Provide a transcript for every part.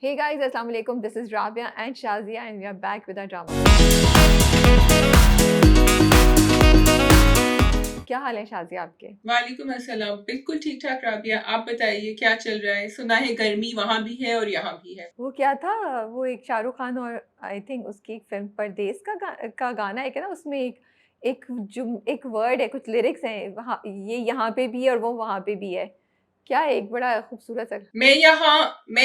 Hey guys, Assalamu alaikum. This is Rabia and Shazia, and we are back with our drama. क्या हाल है शाजिया आपके? वालेकुम अस्सलाम। बिल्कुल ठीक ठाक राबिया, आप बताइए क्या चल रहा है? सुना है गर्मी वहां भी है और यहाँ भी है। वो क्या था, वो एक शाहरुख खान और आई थिंक उसकी एक फिल्म परदेस का गाना है क्या ना, उसमें एक वर्ड है, कुछ लिरिक्स हैं, वहाँ ये यहाँ पे भी है और वो वहाँ पे भी है। क्या है, एक बड़ा खूबसूरत सा। मैं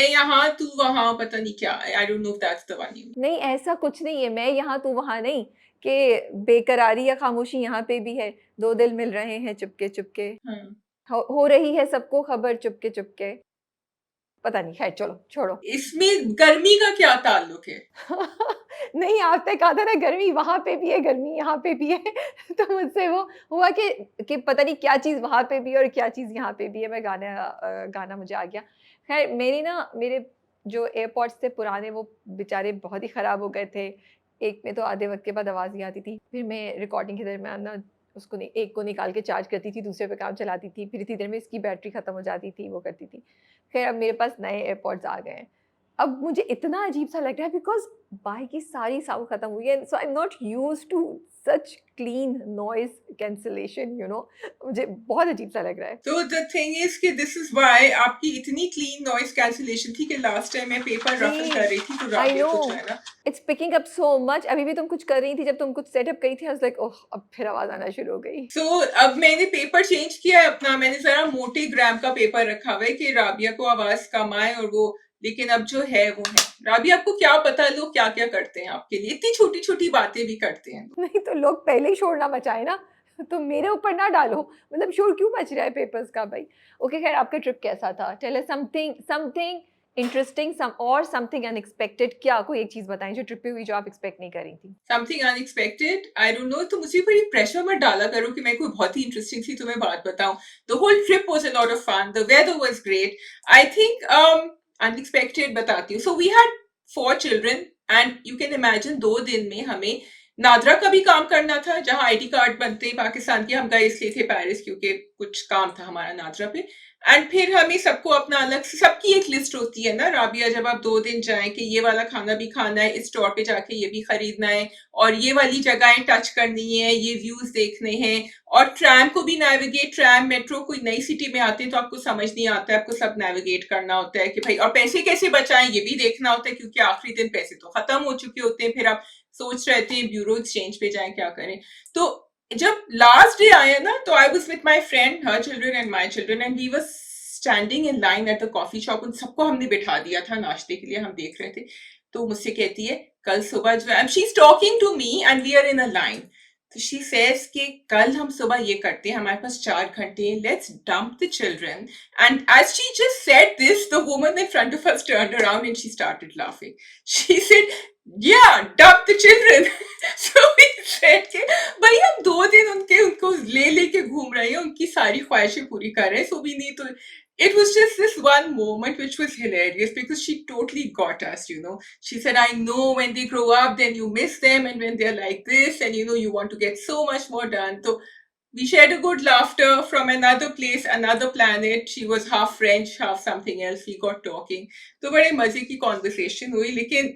यहाँ तू वहां, पता नहीं क्या। आई don't know if that's the one you. नहीं, ऐसा कुछ नहीं है, मैं यहाँ तू वहाँ नहीं, कि बेकरारी या खामोशी यहाँ पे भी है, दो दिल मिल रहे हैं चुपके चुपके, हाँ। हो रही है सबको खबर चुपके चुपके। पता नहीं, खैर चलो छोड़ो। इसमें गर्मी का क्या ताल्लुक है? नहीं, आपने कहा था ना गर्मी वहां पे भी है, गर्मी यहाँ पे भी है। तो मुझसे वो हुआ कि पता नहीं क्या चीज वहां पे भी है और क्या चीज यहाँ पे भी है। मैं गाना मुझे आ गया। खैर मेरे जो एयरपॉड्स थे पुराने, वो बेचारे बहुत ही खराब हो गए थे। एक में तो आधे वक्त के बाद आवाज नहीं आती थी, फिर मैं रिकॉर्डिंग के दरमियान ना उसको एक को निकाल के चार्ज करती थी, दूसरे पे काम चलाती थी, फिर इतनी देर में इसकी बैटरी खत्म हो जाती थी, वो करती थी। खैर अब मेरे पास नए एयरपॉड्स आ गए हैं। अब मुझे इतना अजीब-सा लग रहा है बिकॉज़ बाइक की सारी साउंड खत्म हुई है, so I am not used to such clean noise cancellation, मुझे बहुत अजीब-सा लग रहा है। तो द थिंग इज कि दिस इज व्हाई आपकी इतनी क्लीन नॉइस कैंसिलेशन थी कि लास्ट टाइम मैं पेपर रफल कर जी, रही थी तो आई राबिया नो, को जो है ना। It's picking up so much. अभी भी तुम कुछ कर रही थी, जब तुम कुछ सेटअप करी थी, आई वाज़ लाइक ओह! अब फिर आवाज़ आना शुरू हो गई। अब मैंने पेपर चेंज किया है अपना। मैंने जरा मोटे ग्राम का पेपर रखा हुआ है कि राबिया को आवाज कम आए और वो। लेकिन अब जो है वो है। राबिया, आपको क्या पता लोग क्या क्या करते हैं आपके लिए, इतनी छोटी छोटी बातें भी करते हैं लोग। नहीं तो लोग पहले ही शोर ना मचाएँ ना, तो मेरे ऊपर ना डालो। मतलब शोर क्यों मच रहा है पेपर्स का भाई? ओके, खैर आपका ट्रिप कैसा था? Tell us something something interesting, something unexpected. क्या कोई एक चीज़ बताएँ जो ट्रिप पे हुई, जो आप एक्सपेक्ट नहीं कर रही थी? Something unexpected, I don't no. तो मुझे कोई प्रेशर मत डाला करो कि मैं कोई बहुत ही इंटरेस्टिंग सी तुम्हें बात बताऊं। The whole trip was a lot of fun, the weather was great. I think unexpected बताती हूँ। So we had 4 children and you can imagine 2 दिन में हमें नादरा का भी काम करना था, जहां आईडी कार्ड बनते हैं पाकिस्तान के। हम गए इसलिए थे पेरिस क्योंकि कुछ काम था हमारा नादरा पे। एंड फिर हमें सबको अपना अलग से, सबकी एक लिस्ट होती है ना राबिया, जब आप 2 दिन जाएं कि ये वाला खाना भी खाना है, इस स्टोर पे जाके ये भी खरीदना है, और ये वाली जगहें टच करनी है, ये व्यूज देखने हैं। और ट्रैम को भी नेविगेट, ट्रैम मेट्रो, कोई नई सिटी में आते हैं तो आपको समझ नहीं आता है, आपको सब नेविगेट करना होता है कि भाई, और पैसे कैसे बचाएं ये भी देखना होता है क्योंकि आखिरी दिन पैसे तो खत्म हो चुके होते हैं। फिर आप सोच रहे थे ब्यूरो एक्सचेंज पे जाएं, क्या करें। तो जब लास्ट डे आया ना, तो I was with my friend, her children and my children, and we was standing in line at the coffee shop. उन सबको हमने बिठा दिया था नाश्ते के लिए, हम देख रहे थे। तो मुझसे कहती है कल सुबह जो है, she is talking to me and we are in a line. तो शी सेज कि कल हम सुबह ये करते हैं, हमारे पास 4 घंटे, let's dump the children. And as she just said this, the woman in front of us turned around and she started laughing. She said, yeah, dump the children. So we said कि भाई हम 2 दिन उनको ले लेके घूम रहे हैं, उनकी सारी ख्वाहिशें पूरी कर रहे हैं, so we need to. It was just this one moment which was hilarious because she totally got us, you know. She said, I know when they grow up, then you miss them, and when they're like this, and you know, you want to get so much more done. So we shared a good laughter from another place, another planet. She was half French, half something else. We got talking. तो बड़े मजे की conversation हुई, लेकिन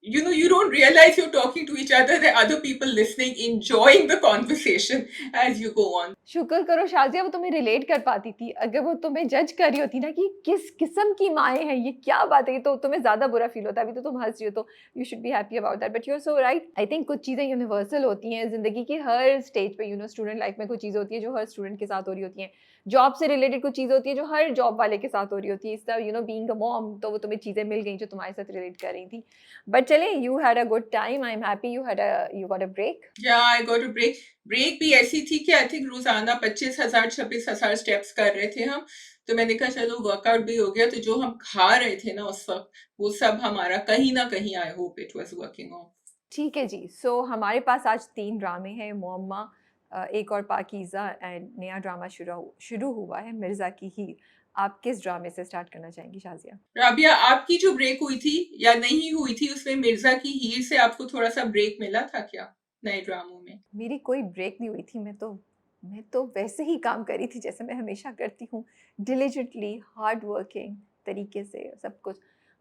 you know, you don't realize you're talking to each other. There are other people listening, enjoying the conversation as you go on. शुक्र करो शाज़िया, वो तुम्हें रिलेट कर पाती थी। अगर वो तुम्हें जज कर रही होती ना कि किस किस्म की माएँ हैं, ये क्या बात है, तो तुम्हें ज़्यादा बुरा फ़ील होता। अभी तो तुम हँस रही हो, तो you should be happy about that, but you are so right. I think कुछ चीज़ें यूनिवर्सल होती हैं ज़िंदगी की हर स्टेज पे, स्टूडेंट लाइफ में कुछ चीज़ें होती हैं जो हर स्टूडेंट के साथ हो रही होती हैं। जॉब से रिलेटेड कुछ चीज़ें होती हैं जो हर जॉब वाले के साथ हो रही होती है। इस तरह बीइंग अ मॉम, तो वो तुम्हें चीज़ें मिल गई जो तुम्हारे साथ रिलेट कर रही थी। बट चले, you had a good time, I am happy you got a break. Yeah, I got a break. Break भी ऐसी थी कि आई थिंक रोजाना 25,000 26,000 स्टेप्स कर रहे थे हम। तो मैंने कहा चलो वर्कआउट भी हो गया, तो जो हम खा रहे थे ना उस वक्त, वो सब हमारा कहीं ना कहीं, I hope it was working of. ठीक है जी। सो हमारे पास आज 3 ड्रामे हैं, मुअम्मा, एक और पाकीज़ा, एंड नया ड्रामा शुरू हुआ है, मिर्ज़ा की हीर। आप किस ड्रामे से स्टार्ट करना चाहेंगी शाज़िया? राबिया, आपकी जो ब्रेक हुई थी या नहीं हुई थी, उसमें मिर्जा की हीर से आपको थोड़ा सा ब्रेक मिला था क्या नए ड्रामों में? मेरी कोई ब्रेक नहीं हुई थी, मैं तो वैसे ही काम कर रही थी जैसे मैं हमेशा करती हूँ, डिलिजेंटली, हार्ड वर्किंग तरीके से सब कुछ।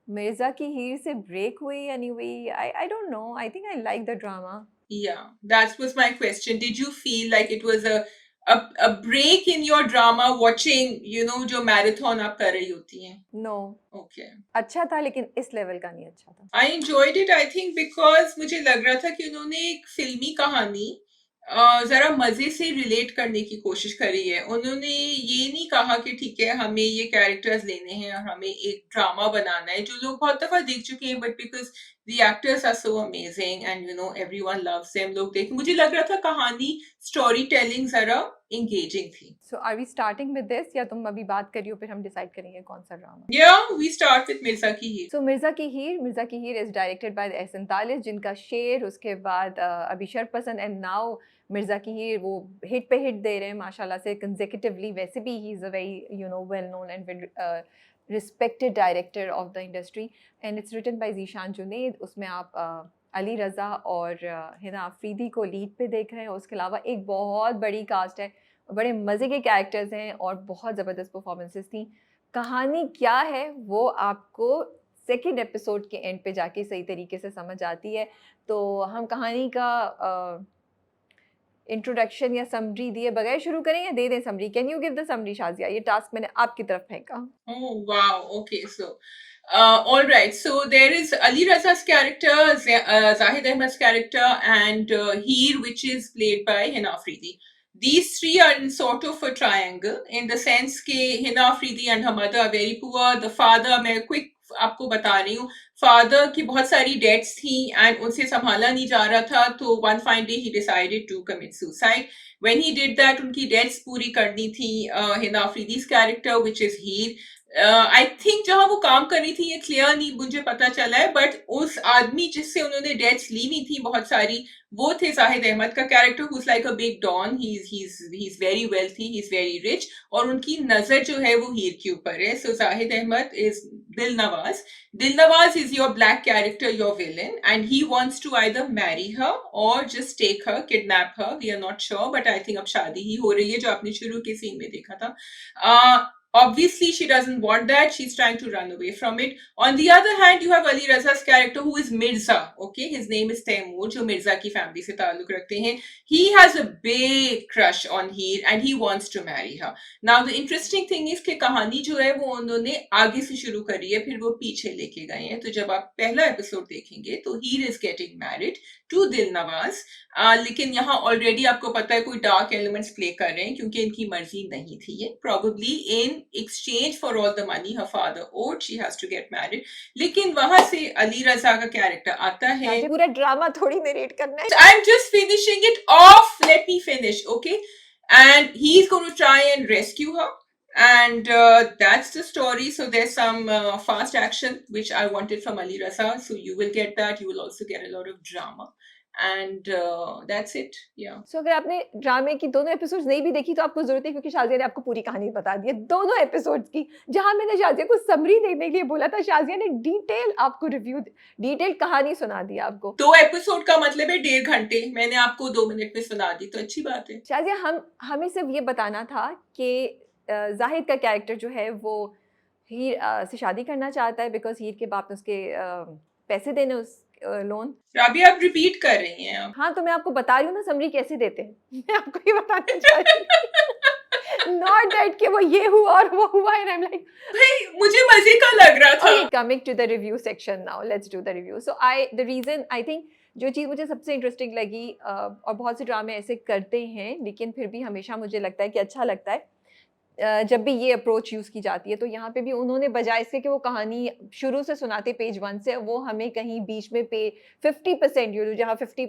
मिर्जा की हीर से ब्रेक हुई या नहीं हुई, आई don't no, I think I like the drama. Yeah, that was my question. Did you feel like it was a break in your drama watching, जो marathon आप कर रही होती हैं? No, Okay. अच्छा था लेकिन इस लेवल का नहीं अच्छा था. I enjoyed it, I think, because मुझे लग रहा था कि उन्होंने एक फिल्मी कहानी जरा मजे से रिलेट करने की कोशिश करी है. उन्होंने ये नहीं कहा कि ठीक है हमें ये कैरेक्टर्स लेने हैं और हमें एक ड्रामा बनाना है जो लोग बहुत दफा देख चुके हैं, but because the actors are so amazing and everyone loves them, लोग देख, मुझे लग रहा था कहानी स्टोरी टेलिंग जरा एंगेजिंग थी. So are we starting with this या तुम अभी बात करियो फिर हम डिसाइड करेंगे कौन सा drama. Yeah, we start with Mirza की हीर. सो मिर्जा की हीर इज डायरेक्टेड बाय एहसन तालिब, जिनका शेर, उसके बाद अभी शरपसंद, एंड नाउ मिर्जा की हीर वो हिट पे हिट दे रहे हैं माशाल्लाह से कंसेक्यूटिवली. वैसे भी he is a very well known and respected director of the industry, and it's written by Zeeshan Junaid. उसमें आप अली रज़ा और हिना अफरीदी को लीड पे देख रहे हैं. उसके अलावा एक बहुत बड़ी कास्ट है, बड़े मज़े के कैरेक्टर्स हैं और बहुत ज़बरदस्त परफॉर्मेंसेस थी. कहानी क्या है वो आपको सेकेंड एपिसोड के एंड पे जाके सही तरीके से समझ आती है. तो हम कहानी का इंट्रोडक्शन या समरी दिए बगैर शुरू करें या दे दें summary? Can you give the summary Shazia? ये टास्क मैंने आपकी तरफ फेंका. Oh wow, okay, so all right, so there is Ali Raza's character, Zahid Ahmed's character, and Heer, which is played by Hina Afridi. These three are in sort of a triangle in the sense ke Hina Afridi and her mother are very poor. The father, मैं quick आपको बता रही हूँ, father की बहुत सारी dates थी and उनसे संभाला नहीं जा रहा था, तो one fine day he decided to commit suicide. When he did that, उनकी डेट्स पूरी करनी थी Hina Afridi's character which is Heer. I think जहां वो काम कर रही थी ये क्लियर नहीं मुझे पता चला है, बट उस आदमी जिससे उन्होंने डेट्स ली हुई थी बहुत सारी, वो थे जाहिद अहमद का character, who is like a big don. He is very wealthy, he is very rich, और उनकी नजर जो है वो हीर के ऊपर है. So Zahid Ahmed is Dilnawaz. Dilnawaz is your black character, your villain, and he wants to either marry her or just take her, kidnap her. We are not sure, but I think अब शादी ही हो रही है, जो आपने शुरू के सीन में देखा था. Obviously, she doesn't want that. She's trying to run away from it. On the other hand, you have Ali Raza's character, who is Mirza. Okay, his name is Taimur, जो मिर्जा की फैमिली से ताल्लुक रखते हैं. He has a big crush on Heer and he wants to marry her. Now, the interesting thing is कि कहानी जो है वो उन्होंने आगे से शुरू करी है, फिर वो पीछे लेके गए हैं. तो जब आप पहला एपिसोड देखेंगे तो Heer is getting married to Dilnawaz. लेकिन यहाँ ऑलरेडी आपको पता है कोई डार्क एलिमेंट्स प्ले कर रहे हैं, क्योंकि इनकी मर्जी नहीं थी ये. Probably in exchange for all the money her father owed, she has to get married. लेकिन वहां से अली रजा का कैरेक्टर आता है. पूरा ड्रामा थोड़ी नरेट करना है. I am just finishing it of, let me finish, okay. And he's going to try and rescue her, and that's the story. So there's some fast action which I wanted from Ali Raza, so you will get that. You will also get a lot of drama, and that's it. Yeah. So अगर आपने ड्रामे की दोनों episodes नहीं भी देखी तो आपको जरूरत है, क्योंकि शाजिया ने आपको पूरी कहानी बता दी है दोनों एपिसोड्स की. जहां मैंने शाजिया को समरी देने के लिए बोला था, शाजिया ने डिटेल आपको रिव्यू, डिटेल कहानी सुना दी आपको. 2 एपिसोड का मतलब है 1.5 घंटे, मैंने आपको 2 मिनट में सुना दी, तो अच्छी बात है. शाजिया, हमें सिर्फ ये बताना था कि जाहिद का कैरेक्टर जो है वो हीर से शादी करना चाहता है, बिकॉज हीर के बाप ने उसके पैसे देने, उस लोन. अभी आप रिपीट कर रही हैं आप. हाँ, तो मैं आपको बता रही हूँ ना समरी कैसे देते हैं. मैं आपको ये बताना चाह रही हूँ. नॉट दैट कि वो ये हुआ और वो हुआ, एंड आई एम लाइक, भाई मुझे मजे का लग रहा था. Coming to the review section now, let's do the review. So the reason, I think जो चीज़ मुझे सबसे इंटरेस्टिंग लगी, और बहुत से ड्रामे ऐसे करते हैं लेकिन फिर भी हमेशा मुझे लगता है कि अच्छा लगता है जब भी ये अप्रोच यूज़ की जाती है. तो यहाँ पे भी उन्होंने बजाय इसके कि वो कहानी शुरू से सुनाते पेज 1 से, वो हमें कहीं बीच में 50% जहाँ 50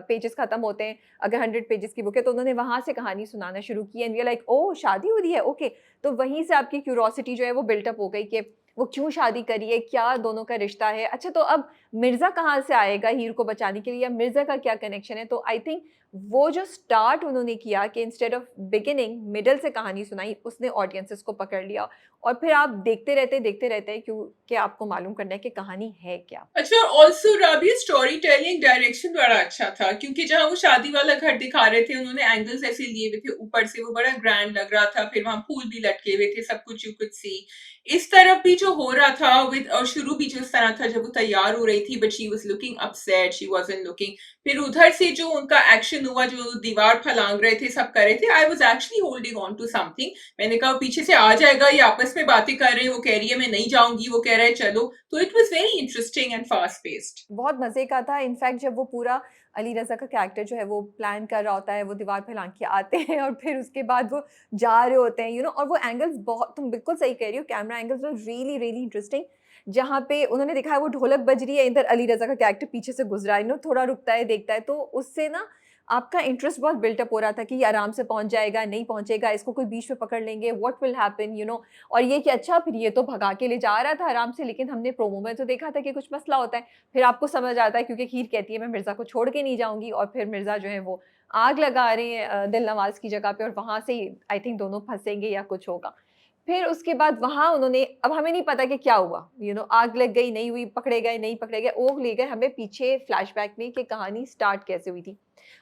पेजेस ख़त्म होते हैं, अगर 100 पेजेस की बुक है तो उन्होंने वहाँ से कहानी सुनाना शुरू की. एंड वी आर लाइक, ओह शादी हो रही है, ओके. तो वहीं से आपकी क्यूरोसिटी जो है वो बिल्टअप हो गई कि वो क्यों शादी करी है, क्या दोनों का रिश्ता है. अच्छा, तो अब मिर्ज़ा कहाँ से आएगा हीर को बचाने के लिए, या मिर्ज़ा का क्या कनेक्शन है. तो आई थिंक वो जो स्टार्ट उन्होंने किया कि इंस्टेड ऑफ बिगिनिंग मिडल से कहानी सुनाई, उसने ऑडियंसेस को पकड़ लिया और फिर आप देखते रहते हैं क्योंकि आपको मालूम करना है कि कहानी है क्या। अच्छा, also Rabia story telling direction बड़ा अच्छा था, क्योंकि जहाँ वो शादी वाला घर दिखा रहे थे उन्होंने एंगल्स ऐसे लिए हुए थे ऊपर से, वो बड़ा ग्रैंड लग रहा था, फिर वहां फूल भी लटके हुए थे, सब कुछ यू कुड सी। इस तरफ भी जो हो रहा था विद, और शुरू भी जो इस तरह था जब वो तैयार हो रही थी, but she was looking upset, she wasn't looking. फिर उधर से जो उनका एक्शन हुआ, जो दीवार फलांग रहे थे, सब कर रहे थे, I was actually holding on to something. मैंने कहा पीछे से आ जाएगा, ये आपस में बातें कर रहे हैं, वो कह रही है मैं नहीं जाऊंगी, वो कह रहा है चलो। तो it was very interesting and fast paced. बहुत मज़े का था। इनफैक्ट जब वो पूरा अली रज़ा का कैरेक्टर जो है वो प्लान कर रहा होता है, वो दीवार फैलान के आते हैं और फिर उसके बाद वो जा रहे होते हैं, और वो एंगल्स बहुत, तुम बिल्कुल सही कह रही हो, camera angles were really, really interesting. जहाँ पे उन्होंने दिखाया वो ढोलक बज रही है, इधर अली रज़ा का कैरेक्टर पीछे से गुज़रा है, थोड़ा रुकता है, देखता है, तो उससे ना आपका इंटरेस्ट बहुत बिल्टअप हो रहा था कि ये आराम से पहुँच जाएगा, नहीं पहुँचेगा, इसको कोई बीच में पकड़ लेंगे, व्हाट विल हैपन, और ये कि अच्छा फिर ये तो भगा के ले जा रहा था आराम से, लेकिन हमने प्रोमो में तो देखा था कि कुछ मसला होता है। फिर आपको समझ आता है क्योंकि हीर कहती है मैं मिर्ज़ा को छोड़ के नहीं जाऊँगी, और फिर मिर्ज़ा जो है वो आग लगा रहे हैं दिलनवाज़ की जगह पे, और वहाँ से ही आई थिंक दोनों फँसेंगे या कुछ होगा। फिर उसके बाद वहाँ उन्होंने, अब हमें नहीं पता कि क्या हुआ, आग लग गई, नहीं हुई, पकड़े गए, नहीं पकड़े गए, ओग ले गए, हमें पीछे फ्लैशबैक में कि कहानी स्टार्ट कैसे हुई थी।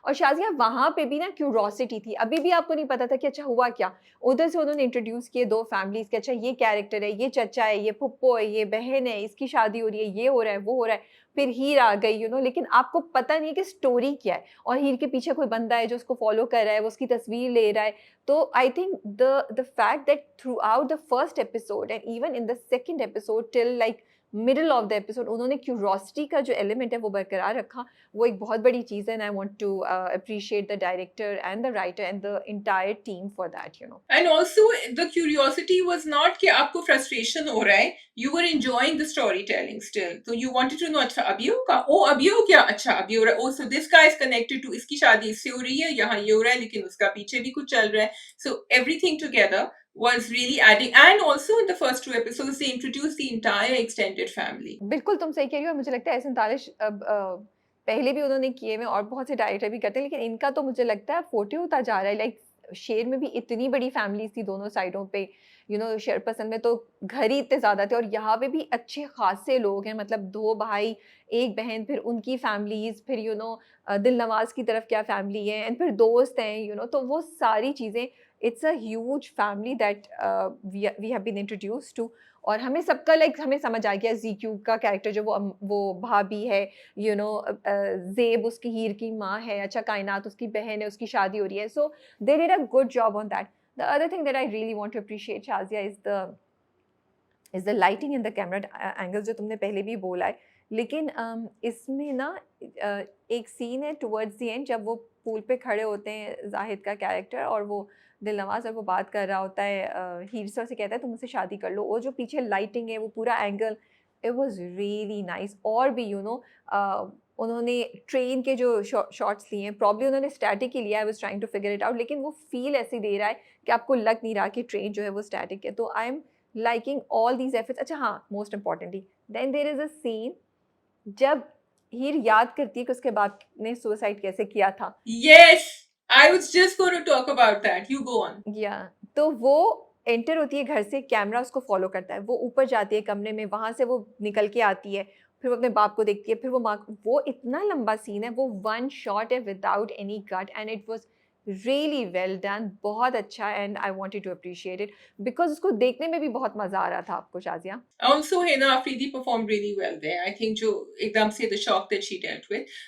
और शाज़िया वहाँ पे भी ना क्यूरोसिटी थी, अभी भी आपको नहीं पता था कि अच्छा हुआ क्या? उधर से उन्होंने इंट्रोड्यूस किए 2 फैमिलीज़ के, अच्छा ये कैरेक्टर है, ये चचा है, ये फुप्पो है, ये बहन है, इसकी शादी हो रही है, ये हो रहा है, वो हो रहा है। फिर हीर आ गई, लेकिन आपको पता नहीं है कि स्टोरी क्या है, और हीर के पीछे कोई बंदा है जो उसको फ़ॉलो कर रहा है, वो उसकी तस्वीर ले रहा है। तो I think the fact that throughout the first episode and even in the second episode till like middle of the episode, उन्होंने क्यूरोसिटी का जो एलिमेंट है वो बरकरार रखा, वो एक बहुत बड़ी चीज़ है, and I want to appreciate the director and the writer and the entire team for that. And also the curiosity was not कि आपको फ्रस्ट्रेशन हो रहा है, you were enjoying the storytelling still, तो यू वांटेड टू नो अच्छा अभी होगा, ओ अभी हो क्या, अच्छा अभी हो रहा है, oh so this guy is connected to, इसकी शादी इससे हो रही है, यहाँ ये हो रहा है, लेकिन उसका पीछे भी कुछ चल रहा है। So everything together was really adding, and also in the first 2 episodes they introduced the entire extended family. बिल्कुल, तुम सही कह रही हो, और मुझे लगता है एहसन तारिश अब पहले भी उन्होंने किए हुए हैं और बहुत से डायरेक्टर भी करते हैं, लेकिन इनका तो मुझे लगता है 40 होता जा रहा है। लाइक शेर में भी इतनी बड़ी फैमिलीज़ थी दोनों साइडों पे, शेरपसंद में तो घर ही इतने ज़्यादा थे, और यहाँ पे भी अच्छे खासे लोग हैं, मतलब 2 भाई, 1 बहन, फिर उनकी फैमिलीज़, फिर दिलनवाज़ की तरफ क्या फैमिली है, एंड फिर दोस्त हैं, तो वो सारी चीज़ें, it's a huge family that we have been introduced to. और हमें सबका लाइक हमें समझ आ गया ज़ीक्यू का कैरेक्टर जो वो भाभी है, ज़ेब उसकी हीर की माँ है, अच्छा कायनात उसकी बहन है, उसकी शादी हो रही है, so they did a good job on that. The other thing that I really want to appreciate Shazia is the lighting and the camera angles, जो तुमने पहले भी बोला है। लेकिन इसमें ना एक सीन है टुवर्ड्स द एंड, जब वो पूल पे खड़े होते हैं ज़ाहिद का कैरेक्टर और वो दिलनवाज़, और वो बात कर रहा होता है हीर से कहता है तुम मुझसे शादी कर लो, और जो पीछे लाइटिंग है वो पूरा angle, it was really nice. और भी उन्होंने ट्रेन के जो शॉट्स लिए हैं, प्रॉब्ली उन्होंने स्टैटिक ही लिया, I was trying to figure it out, लेकिन वो फ़ील ऐसे दे रहा है कि आपको लग नहीं रहा कि ट्रेन जो है वो स्टैटिक है। तो I am liking all these efforts. अच्छा हाँ, most importantly then there is a scene जब हीर याद करती है कि उसके बाप ने सुसाइड कैसे किया था। Yes, I was just going to talk about that, you go on. या तो वो एंटर होती है घर से, कैमरा उसको फ़ॉलो करता है, वो ऊपर जाती है कमरे में, वहाँ से वो निकल के आती है, फिर वो अपने बाप को देखती है, फिर वो माँ को, वो इतना लंबा सीन है, वो वन शॉट है without any cut, and it was really well done, बहुत अच्छा, and I wanted to appreciate it because उसको देखने में भी बहुत मज़ा आ रहा था आपको Shazia. Also, Hena Afridi performed really well there. I think jo ekdam se the shock that she dealt with,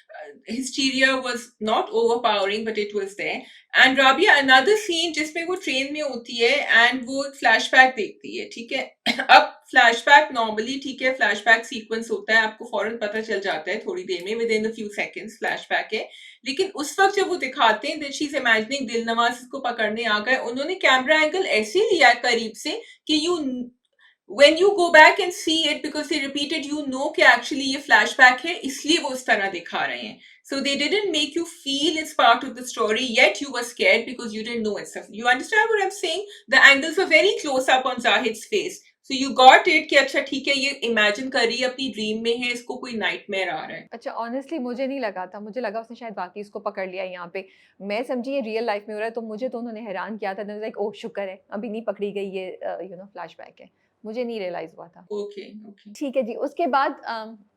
hysteria was not overpowering, but it was there. And Rabia, another scene जिसमें वो ट्रेन में होती है and वो flashback देखती है, ठीक है? अब फ्लैशबैक नॉर्मली ठीक है, फ्लैशबैक सीक्वेंस होता है, आपको फौरन पता चल जाता है थोड़ी देर में, with in a few seconds flashback है। लेकिन उस वक्त जब वो दिखाते हैं that she is imagining Dilnawaz इसको पकड़ने आ गए, उन्होंने कैमरा एंगल ऐसे लिया है करीब से कि you when you go back and see it, because they repeated, you know कि actually ये flashback है, इसलिए वो इस तरह दिखा रहे हैं. So they didn't make you feel it's part of the story, yet you were scared because you didn't know it's. You understand what I'm saying? The angles were very close up on Zahid's face. So you got it कि अच्छा ठीक है, ये imagine कर रही है, अपनी dream में है, इसको कोई नाइटमेयर आ रहा है. अच्छा ऑनेस्टली मुझे नहीं लगा था, मुझे लगा उसने शायद वाक़ई इसको पकड़ लिया है यहाँ पे। मैं समझी ये रियल लाइफ़ में हो रहा है, तो मुझे तो उन्होंने हैरान किया था, देन लाइक ओह शुक्र है, अभी नहीं पकड़ी गई ये फ्लैशबैक है। मुझे नहीं रियलाइज़ हुआ था। Okay, okay. ठीक है जी, उसके बाद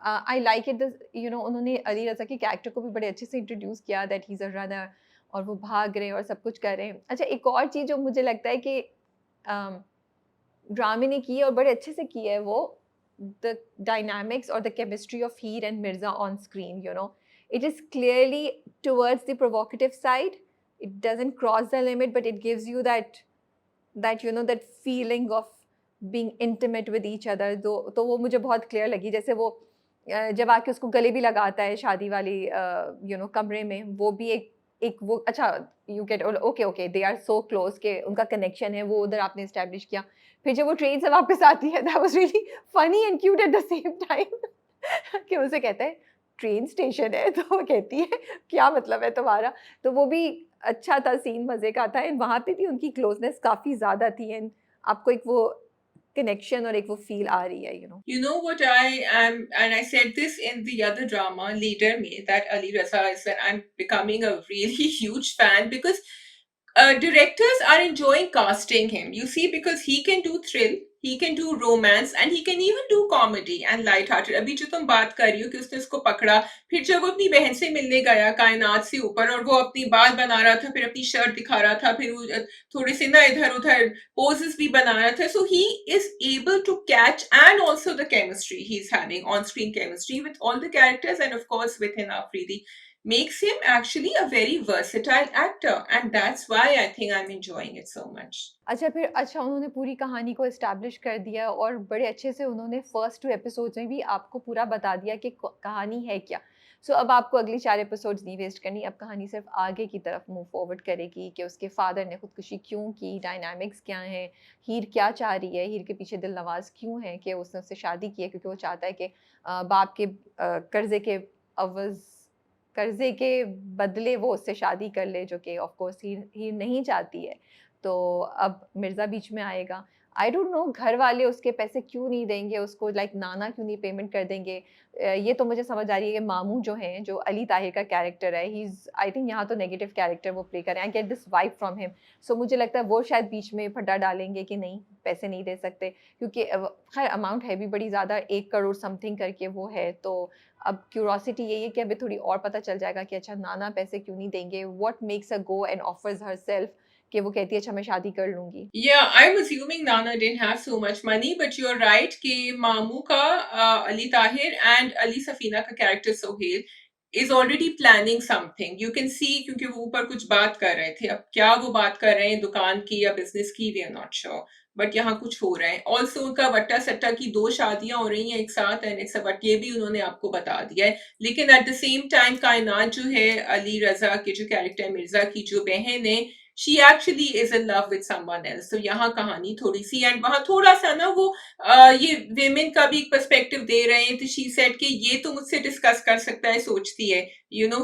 आई लाइक इट उन्होंने अली रज़ा के कैरेक्टर को भी बड़े अच्छे से इंट्रोड्यूस किया that he is a runner और वो भाग रहे हैं और सब कुछ कर रहे हैं। अच्छा एक और चीज़ जो मुझे लगता है कि अम, ड्रामे ने की है और बड़े अच्छे से की है वो द डायनामिक्स और the chemistry of Heer and Mirza on screen it is clearly towards the provocative side, it doesn't cross the limit but it gives you that feeling of being intimate with each other तो वो मुझे बहुत clear लगी जैसे वो जब आके उसको गले भी लगाता है शादी वाली कमरे में वो भी एक एक वो अच्छा you get okay okay they are so close के उनका कनेक्शन है वो उधर आपने इस्टेब्लिश किया फिर जब वो ट्रेन से वापस आती है that was really funny and cute eight the same time कि उसे कहता है ट्रेन स्टेशन है तो वो कहती है क्या मतलब है तुम्हारा तो वो भी अच्छा था सीन मज़े का था एंड वहाँ पे भी उनकी क्लोजनेस काफ़ी ज़्यादा थी एंड आपको एक वो कनेक्शन और एक वो फ़ील आ रही है. You know what I am, and I said this in the other drama, Leader Me, that Ali Raza is that I'm becoming a really huge fan because directors are enjoying casting him. You see, because he can do thrill, he can do romance, and he can even do comedy and light-hearted. अभी जो तुम बात कर रही हो कि उसने उसको पकड़ा, फिर जब वो अपनी बहन से मिलने गया कायनात से ऊपर और वो अपनी बात बना रहा था, फिर अपनी शर्ट दिखा रहा था, फिर वो थोड़े से ना इधर-उधर poses भी बना रहा था. So he is able to catch and also the chemistry he's having, on-screen chemistry with all the characters and of course with Hina Afridi makes him actually a very versatile actor, and that's why I think I'm enjoying it so much. अच्छा उन्होंने पूरी कहानी को establish कर दिया और बड़े अच्छे से उन्होंने फर्स्ट 2 एपिसोड्स में भी आपको पूरा बता दिया कि कहानी है क्या। सो अब आपको अगली 4 एपिसोड्स नहीं वेस्ट करनी, अब कहानी सिर्फ आगे की तरफ मूव फॉरवर्ड करेगी कि उसके फादर ने खुदकुशी क्यों की, डायनामिक्स क्या हैं, हीर क्या चाह रही है, हीर के पीछे दिल नवाज़ क्यों है कि उसने उससे शादी की है क्योंकि वो चाहता है कि बाप के कर्ज़े के बदले वो उससे शादी कर ले जो कि ऑफ़ कोर्स हीर हीर नहीं चाहती है। तो अब मिर्ज़ा बीच में आएगा। आई डोंट नो घर वाले उसके पैसे क्यों नहीं देंगे उसको लाइक नाना क्यों नहीं पेमेंट कर देंगे? ये तो मुझे समझ आ रही है कि मामू जो हैं, जो अली ताहिर का कैरेक्टर है ही इज़ आई थिंक यहाँ तो नेगेटिव कैरेक्टर वो प्ले कर रहे हैं। I get this vibe from him. So मुझे लगता है वो शायद बीच में फड्डा डालेंगे कि नहीं, पैसे नहीं दे सकते क्योंकि खैर अमाउंट है भी बड़ी ज़्यादा 1 करोड़ समथिंग करके वो है। तो अब क्यूरियोसिटी यही है कि अभी थोड़ी और पता चल जाएगा कि अच्छा नाना पैसे क्यों नहीं देंगे? What makes a go and offers herself कि वो कहती है अच्छा मैं शादी कर लूँगी। Yeah, I'm assuming Nana didn't have so much money, but you're right कि मामू का Ali Tahir and Ali Safina का character Sohail is already planning something. You can see क्योंकि वो ऊपर कुछ बात कर रहे थे. अब क्या वो बात कर रहे हैं दुकान की या बिजनेस की, we are not sure. But यहाँ कुछ हो रहा है. ऑल्सो उनका वट्टा सट्टा की 2 शादियां हो रही हैं एक साथ एंड इट्स बट ये भी उन्होंने आपको बता दिया है. लेकिन एट द सेम टाइम कायनात जो है अली रजा के जो कैरेक्टर मिर्जा की जो बहन है she actually is in love with someone else. तो यहाँ कहानी थोड़ी सी एंड वहां थोड़ा सा ना वो ये वेमेन का भी एक पर्सपेक्टिव दे रहे हैं. तो शी सेड कि ये तो मुझसे डिस्कस कर सकता है, सोचती है. You know,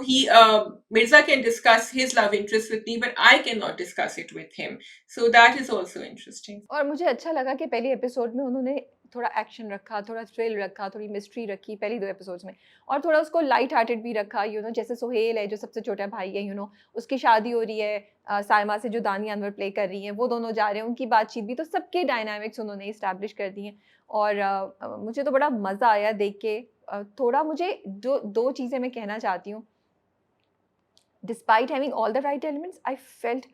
Mirza can discuss his love interest with me, but I cannot discuss it with him. So that is also interesting. और मुझे अच्छा लगा कि पहले एपिसोड में उन्होंने थोड़ा एक्शन रखा, थोड़ा थ्रिल रखा, थोड़ी मिस्ट्री रखी पहली 2 एपिसोड्स में और थोड़ा उसको लाइट हार्टेड भी रखा जैसे सोहेल है जो सबसे छोटा भाई है उसकी शादी हो रही है साइमा से जो दानिया अनवर प्ले कर रही हैं, वो दोनों जा रहे हैं, उनकी बातचीत भी तो सबके डायनामिक्स उन्होंने इस्टेब्लिश कर दिए हैं और मुझे तो बड़ा मज़ा आया देख के। थोड़ा मुझे 2 चीज़ें मैं कहना चाहती हूँ। Despite having all the right elements I felt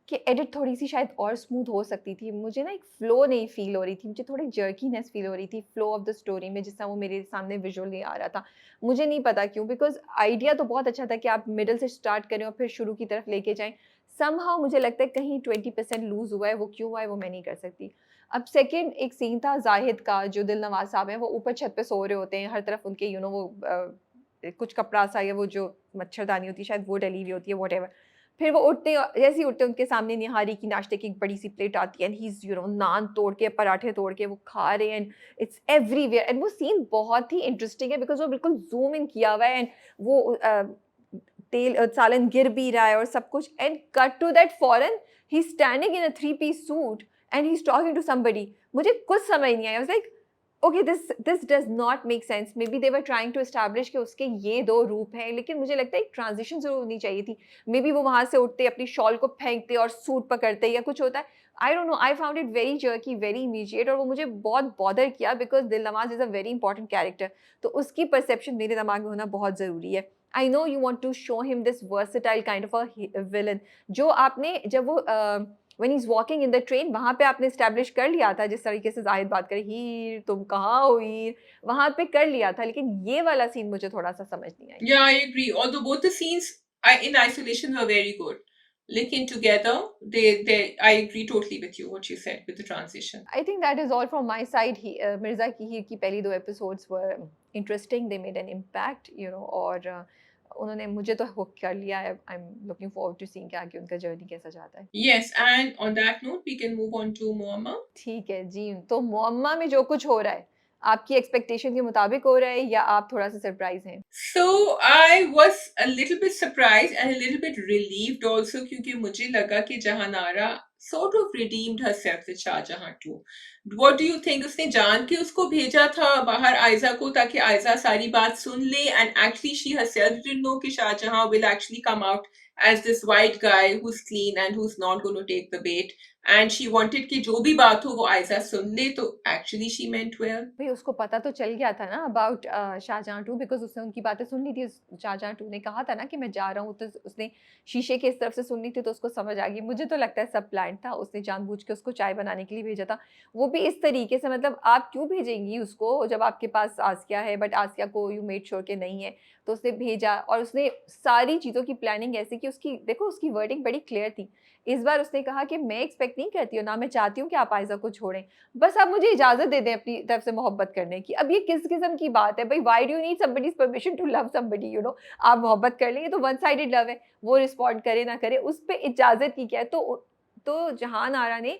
कि एडिट थोड़ी-सी शायद और स्मूथ हो सकती थी। मुझे ना एक फ़्लो नहीं फ़ील हो रही थी, मुझे थोड़ी जर्कीनेस फ़ील हो रही थी फ़्लो ऑफ द स्टोरी में, जिस तरह वो मेरे सामने विज़ुअल नहीं आ रहा था। मुझे नहीं पता क्यों, बिकॉज़ आइडिया तो बहुत अच्छा था कि आप मिडल से स्टार्ट करें और फिर शुरू की तरफ लेके जाएँ। समहाउ मुझे लगता है कहीं 20% लूज़ हुआ है, वो क्यों हुआ है वो मैं नहीं कर सकती। अब सेकंड एक सीन था ज़ाहिद का, जो दिल नवाज़ साहब हैं, वो ऊपर छत पे सो रहे होते हैं, हर तरफ उनके वो कुछ कपड़ा सा या वो जो मच्छरदानी होती है शायद वो डली हुई होती है, व्हाटएवर। फिर वो उठते जैसे ही उठते उनके सामने निहारी की नाश्ते की एक बड़ी-सी प्लेट आती है एंड ही इज़ नान तोड़ के, पराठे तोड़ के वो खा रहे हैं एंड इट्स एवरीवेयर एंड वो सीन बहुत ही इंटरेस्टिंग है बिकॉज़ वो बिल्कुल ज़ूम इन किया हुआ है एंड वो सालन गिर भी रहा है और सब कुछ and cut to that foreign he is standing in a 3 piece suit and he is talking to somebody, मुझे कुछ समझ नहीं आया. Like okay, this does not make sense. Maybe they were trying to establish कि उसके ये दो रूप हैं, लेकिन मुझे लगता है एक ट्रांजिशन जरूर होनी चाहिए थी. मे बी वो वहां से उठते, अपनी शॉल को फेंकते और सूट पकड़ते या कुछ होता है. I don't no, I found it very jerky, very immediate, और वो मुझे बहुत बॉदर किया बिकॉज दिल Nawaz is a very important character. तो उसकी परसेप्शन मेरे दिमाग में होना बहुत जरूरी है. I know you want to show him this versatile kind of a villain, जो आपने जब वो when he is walking in the train, वहां पे आपने स्टैब्लिश कर लिया था, जिस तरीके से जाहिद बात करे, हीर तुम कहाँ हो हीर, वहां पे कर लिया था. लेकिन ये वाला सीन मुझे थोड़ा सा समझ नहीं आई. Yeah, I agree. Although both the scenes in isolation were very good. Linking together, I agree totally with you what you said with the transition. I think that is all from my side. Mirza की हीर की पहली दो episodes were interesting. They made an impact, you know, और उन्होंने मुझे तो hook कर लिया है. I'm looking forward to seeing कि आगे उनका journey कैसा जाता है. Yes, and on that note, we can move on to Moamma. ठीक है जी. तो मुअम्मा में जो कुछ हो रहा है, आपकी expectation के मुताबिक हो रहा है या आप थोड़ा सा surprise हैं? So I was a little bit surprised and a little bit relieved also क्योंकि मुझे लगा कि Jahanara sort of redeemed herself with Shahjahan too. What do you think? उसने जान के उसको भेजा था बाहर आयजा को ताकि आयजा सारी बात सुन ले, and actually she herself didn't know कि Shahjahan will actually come out as this white guy who's clean and who's not going to take the bait. And she wanted कि जो भी बात हो वो आयजा सुन ले, तो actually she meant well. भाई उसको पता तो चल गया था ना अबाउट शाहजहां टू, बिकॉज उसने उनकी बातें सुन ली थी. शाहजहां टू ने कहा था ना कि मैं जा रहा हूँ, तो उसने शीशे के इस तरफ से सुन ली थी, तो उसको समझ आ गई. मुझे तो लगता है सब प्लान था. उसने जानबूझ के उसको चाय बनाने के लिए भेजा था, वो भी इस तरीके से. मतलब आप क्यों भेजेंगी उसको जब आपके पास आसिया है, बट आसिया को यू मेड श्योर के नहीं है, तो उसने भेजा. और उसने सारी चीज़ों की प्लानिंग ऐसे की. उसकी देखो, उसकी वर्डिंग बड़ी क्लियर थी. इस बार उसने कहा कि मैं एक्सपेक्ट नहीं करती हूँ, ना मैं चाहती हूँ कि आप आयजा को छोड़ें, बस आप मुझे इजाज़त दे दें अपनी तरफ से मोहब्बत करने की. अब ये किस किस्म की बात है भाई? Why do you need somebody's permission to love somebody, you know? आप मोहब्बत कर लेंगे तो वन साइडेड लव है, वो रिस्पॉन्ड करे ना करे, उस पे इजाज़त की क्या है? तो जहान आरा ने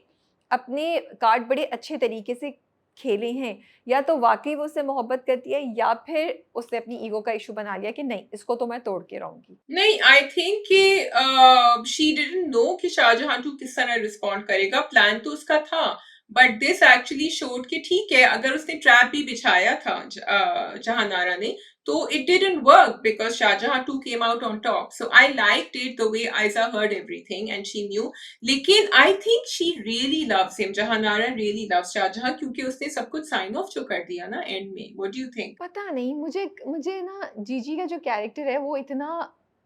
अपने कार्ड बड़े अच्छे तरीके से खेले हैं. या तो वाक़ई वो उससे मोहब्बत करती है, या फिर उसने अपनी ईगो का इश्यू बना लिया कि नहीं, इसको तो मैं तोड़ के रहूँगी. नहीं, आई थिंक कि शी डिडंट नो कि शाहजहां टू किस तरह रिस्पॉन्ड करेगा. प्लान तो उसका था, बट दिस एक्चुअली शोड कि ठीक है, अगर उसने ट्रैप भी बिछाया था जहानारा ने, तो it didn't work because Shahjahan too came out on top. So I liked it the way Ayeza heard everything and she knew. लेकिन I think she really loves him. Jahanara really loves Shahjahan क्योंकि उसने सब कुछ साइन ऑफ जो कर दिया ना एंड में. What do you think? पता नहीं, मुझे मुझे ना जीजी का जो कैरेक्टर है वो इतना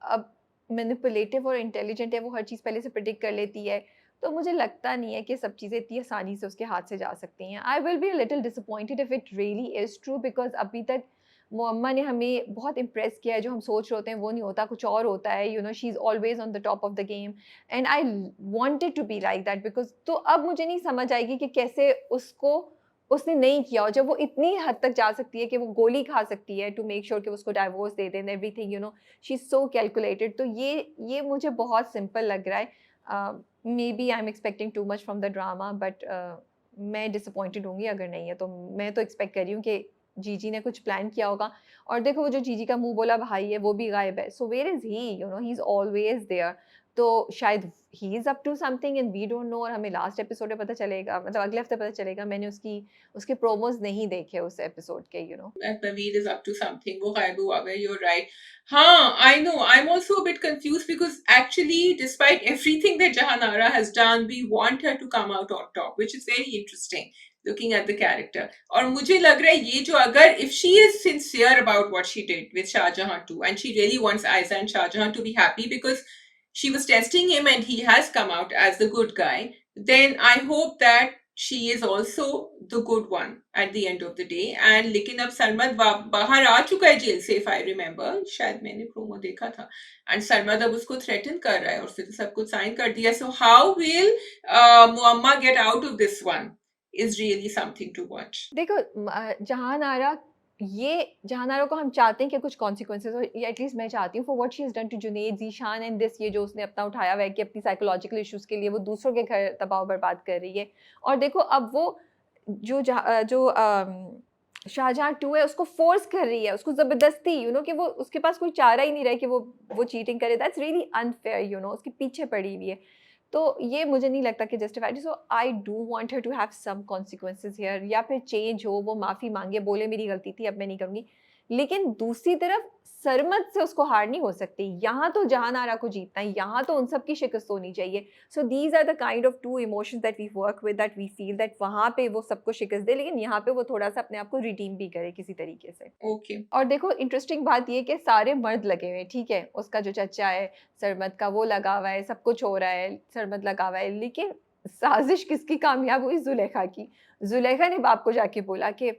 अब मैनिपुलेटिव और इंटेलिजेंट है. वो हर चीज़ पहले से प्रिडिक्ट कर लेती है, तो मुझे लगता नहीं है कि सब चीज़ें इतनी आसानी से उसके हाथ से जा सकती हैं. I will be a little disappointed if it really is true, because अभी तक मुअम्मा ने हमें बहुत इम्प्रेस किया है. जो हम सोच रहे होते हैं वो नहीं होता, कुछ और होता है. You know, she is always on the top of the game, and I wanted to be like that. Because तो अब मुझे नहीं समझ आएगी कि कैसे उसको उसने नहीं किया, और जब वो इतनी हद तक जा सकती है कि वो गोली खा सकती है टू मेक श्योर कि उसको डाइवोर्स दे दें, everything, you know, she is so calculated. तो ये मुझे बहुत सिंपल लग रहा है. Maybe I am expecting too much from the drama, but मैं डिसअपॉइंटेड होंगी अगर नहीं है तो. मैं तो एक्सपेक्ट कर रही हूँ कि जीजी ने कुछ प्लान किया होगा. और देखो, वो जो जीजी का मुंह बोला भाई है वो भी गायब है. So where is he? You know, he is always there. तो शायद he is up to something and we don't know, और हमें लास्ट एपिसोड में पता चलेगा, मतलब अगले हफ्ते पता चलेगा. मैंने उसके प्रोमोज नहीं देखे उस एपिसोड के, you know. That Naveed is up to something. वो गायब हुआ है, you're right. हाँ, I know. I'm also a bit confused because actually, despite everything that Jahanara has done, we want her to come out on top, which is very interesting. Looking at the character. और मुझे लग रहा है ये जो अगर if she is sincere about what she did with Shahjahan too, and she really wants Aiza and Shahjahan to be happy because she was testing him and he has come out as the good guy, then I hope that she is also the good one at the end of the day. And लेकिन अब सरमद बाहर आ चुका है jail से, if I remember, शायद मैंने promo देखा था, and सरमद अब उसको थ्रेटन कर रहा है और फिर सब कुछ साइन कर दिया. So how will मुअम्मा get out of this one is really something to watch. देखो, जहान आरा, ये जहान आरा को हम चाहते हैं कि कुछ कॉन्सिक्वेंसेज हो, या एटलीस्ट मैं चाहती हूँ for what she is done to Junaid, Zeeshan and this. ये जो उसने अपना उठाया हुआ है कि अपनी साइकोलॉजिकल इश्यूज के लिए वो दूसरों के घर तबाह बर्बाद कर रही है. और देखो, अब वो जो शाहजहां टू है उसको फोर्स कर रही है, उसको जबरदस्ती, यू नो, कि वो उसके पास कोई चारा ही नहीं रहा कि वो चीटिंग करे. That's really unfair, you know. उसके पीछे पड़ी हुई है. तो ये मुझे नहीं लगता कि जस्टिफाइड है। So I do want her to have some consequences here, या फिर चेंज हो, वो माफ़ी माँगे, बोले मेरी गलती थी, अब मैं नहीं करूँगी। लेकिन दूसरी तरफ सरमद से उसको हार नहीं हो सकती। यहाँ तो जहान आरा को जीतना है, यहाँ तो उन सब की शिकस्त होनी चाहिए। So these are the kind of 2 emotions that we work with, that we feel that वहाँ पे वो सबको शिकस्त दे, लेकिन यहाँ पे वो थोड़ा-सा अपने आप को रिडीम भी करे किसी तरीके से। ओके। और देखो इंटरेस्टिंग बात ये है कि सारे मर्द लगे हुए हैं, ठीक है? उसका जो चचा है, सरमद का, वो लगा हुआ है, सब कुछ हो रहा है, सरमद लगा हुआ है, लेकिन साज़िश किसकी कामयाब हुई? ज़ुलेखा की। ज़ुलेखा ने बाप को जाके बोला कि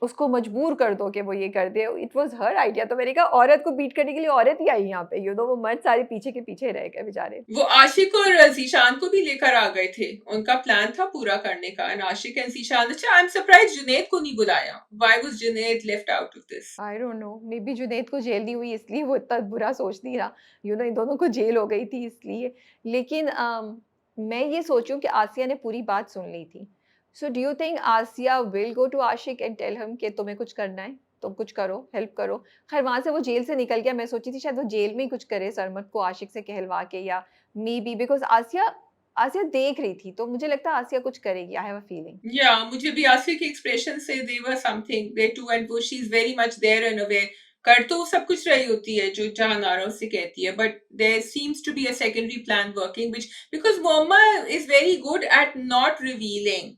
उसको मजबूर कर दो कि वो ये कर दे। It was her idea. तो मैंने कहा औरत को बीट करने के लिए औरत ही आई यहाँ पे, वो मर्द सारे पीछे के पीछे रह गए बेचारे। वो आशिक और ज़ीशान को भी लेकर आ गए थे। उनका प्लान था पूरा करने का एंड आशिक एंड ज़ीशान। अच्छा, आई एम सरप्राइज्ड जुनैद को नहीं बुलाया। Why was Junaid left out of this? I don't no, may be Junaid को जेल नहीं हुई इसलिए वो इतना बुरा सोच नहीं रहा। इन दोनों को जेल हो गई थी इसलिए। लेकिन मैं ये सोच रही हूँ कि आसिया ने पूरी बात सुन ली थी। So do you think Asiya will go to Ashiq and tell him कि तुम्हें कुछ करना है, तुम कुछ करो, हेल्प करो। खैर वहाँ से वो जेल से निकल गया, मैं सोची थी शायद वो जेल में ही कुछ करे सरमद को आशिक से कहलवा के, या मे बी बिकॉज़ आसिया आसिया देख रही थी, तो मुझे लगता है आसिया कुछ करेगी। I have a feeling. या मुझे भी आसिफ के एक्सप्रेशन से they were something they too and वो she is very much there in a way. कर तो वो सब कुछ रही होती है जो जहां नारा उससे कहती है, but there seems to be a secondary plan working which because momma is very good at not revealing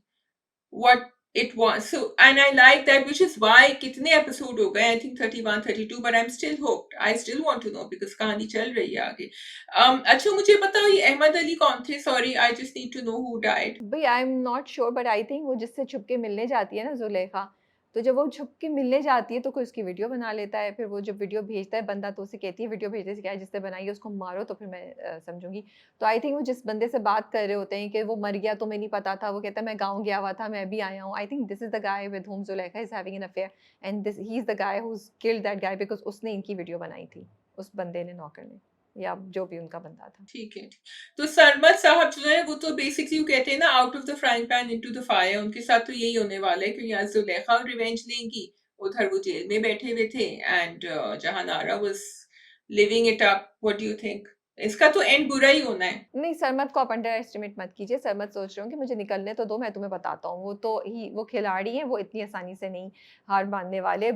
what it was. So, and I like that, which is why कितने episode हो गए, I think 31, 32, but I'm still hooked. I still want to know because कहानी चल रही है आगे. अच्छा मुझे बताओ ये अहमद अली कौन थे? Sorry, I just need to know who died. भई आई am not sure, but I think वो जिससे छुप के मिलने जाती है ना ज़ुलेखा, तो जब वो छुप के मिलने जाती है तो कोई उसकी वीडियो बना लेता है, फिर वो जब वीडियो भेजता है बंदा तो उसे कहती है वीडियो भेजने से क्या है, जिसने बनाई है उसको मारो तो फिर मैं समझूँगी। तो आई थिंक वो जिस बंदे से बात कर रहे होते हैं कि वो मर गया तुम्हें नहीं पता था, वो कहता है मैं गाँव गया हुआ था, मैं भी आया हूँ। I think this is the guy with whom Zulekha is having an affair, and this he is the guy who's killed that guy because उसने इनकी वीडियो बनाई थी, उस बंदे ने, नौकर ने, या जो भी उनका बंदा था। ठीक है। तो सरमद साहब जो है वो तो बेसिकली वो कहते हैं ना out of the frying pan into the fire, उनके साथ तो यही होने वाला है कि यहाँ जुलेखा रिवेंज लेंगी, उधर वो जेल में बैठे हुए थे एंड जहां नारा was living it up. What do you think? इसका तो एंड बुरा ही होना है। नहीं, सरमद को आप अंडर एस्टिमेट मत कीजिए। सरमद सोच रहे हो कि मुझे निकलने तो दो, मैं तुम्हें बताता हूँ। वो खिलाड़ी हैं, वो इतनी आसानी से नहीं हार मानने वाले।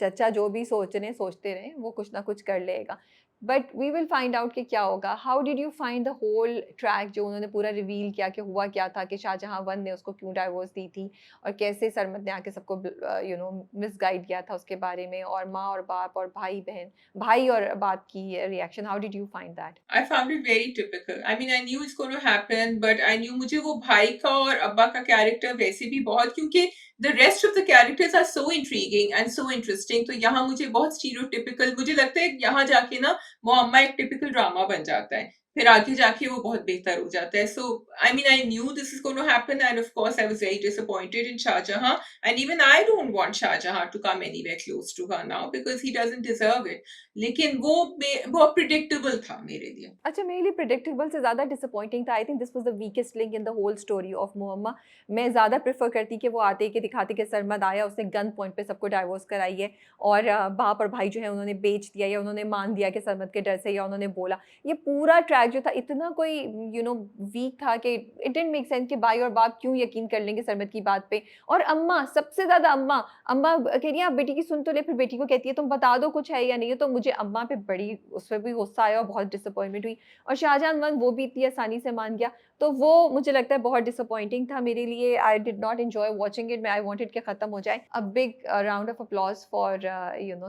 चचा जो भी सोच रहे हैं, सोचते रहें, वो कुछ ना कुछ कर लेगा। But we will find out कि क्या होगा। How did you find the whole track जो उन्होंने पूरा रिवील किया कि हुआ क्या था, कि शाहजहाँ 1 ने उसको क्यों डाइवोर्स दी थी, और कैसे सरमद ने आके सबको मिसगाइड किया था उसके बारे में, और माँ और बाप और भाई-बहन, भाई और बाप की reaction, how did you find that? I found it very typical. I mean, I knew it's going to happen, but I knew मुझे वो भाई का और अब्बा का कैरेक्टर वैसे भी बहुत, क्योंकि the rest of the characters are so intriguing and so interesting. तो यहाँ मुझे बहुत stereotypical मुझे लगता है यहाँ जाके ना मोहम्मा एक typical ड्रामा बन जाता है, फिर आगे जाके वो बहुत बेहतर हो जाता है. So I mean, I knew this is going to happen, and of course I was very disappointed in Shahjahan, and even I don't want Shahjahan to come anywhere close to her now because he doesn't deserve it. लेकिन वो बहुत predictable था मेरे लिए। अच्छा, मेरे लिए predictable से ज़्यादा डिसअपॉइंटिंग था। I think this was the weakest link in the whole story of Mohamma. मैं ज़्यादा प्रेफ़र करती कि वो आते कि दिखाते कि सरमद आया, उसने गन पॉइंट पे सबको डाइवोर्स कराई है, और बाप और भाई जो है उन्होंने बेच दिया, या उन्होंने मान दिया कि सरमद के डर से, या उन्होंने बोला। ये पूरा ट्रैक जो था इतना कोई वीक था कि इट डिडंट मेक सेंस कि भाई और बाप क्यों यकीन कर लेंगे सरमद की बात पे। और अम्मा, सबसे ज़्यादा अम्मा, कह रही है आप बेटी की सुन तो ले, फिर बेटी को कहती है तुम बता दो कुछ है या नहीं है। तो मुझे अम्मा पे बड़ी उस पे भी गुस्सा आया और बहुत डिसअपॉइंटमेंट हुई। और शाहजहां 1 वो भी इतनी आसानी से मान गया, तो वो मुझे लगता है बहुत डिसअपॉइंटिंग था मेरे लिए। I did not enjoy watching it. I wanted कि खत्म हो जाए। A big round of applause for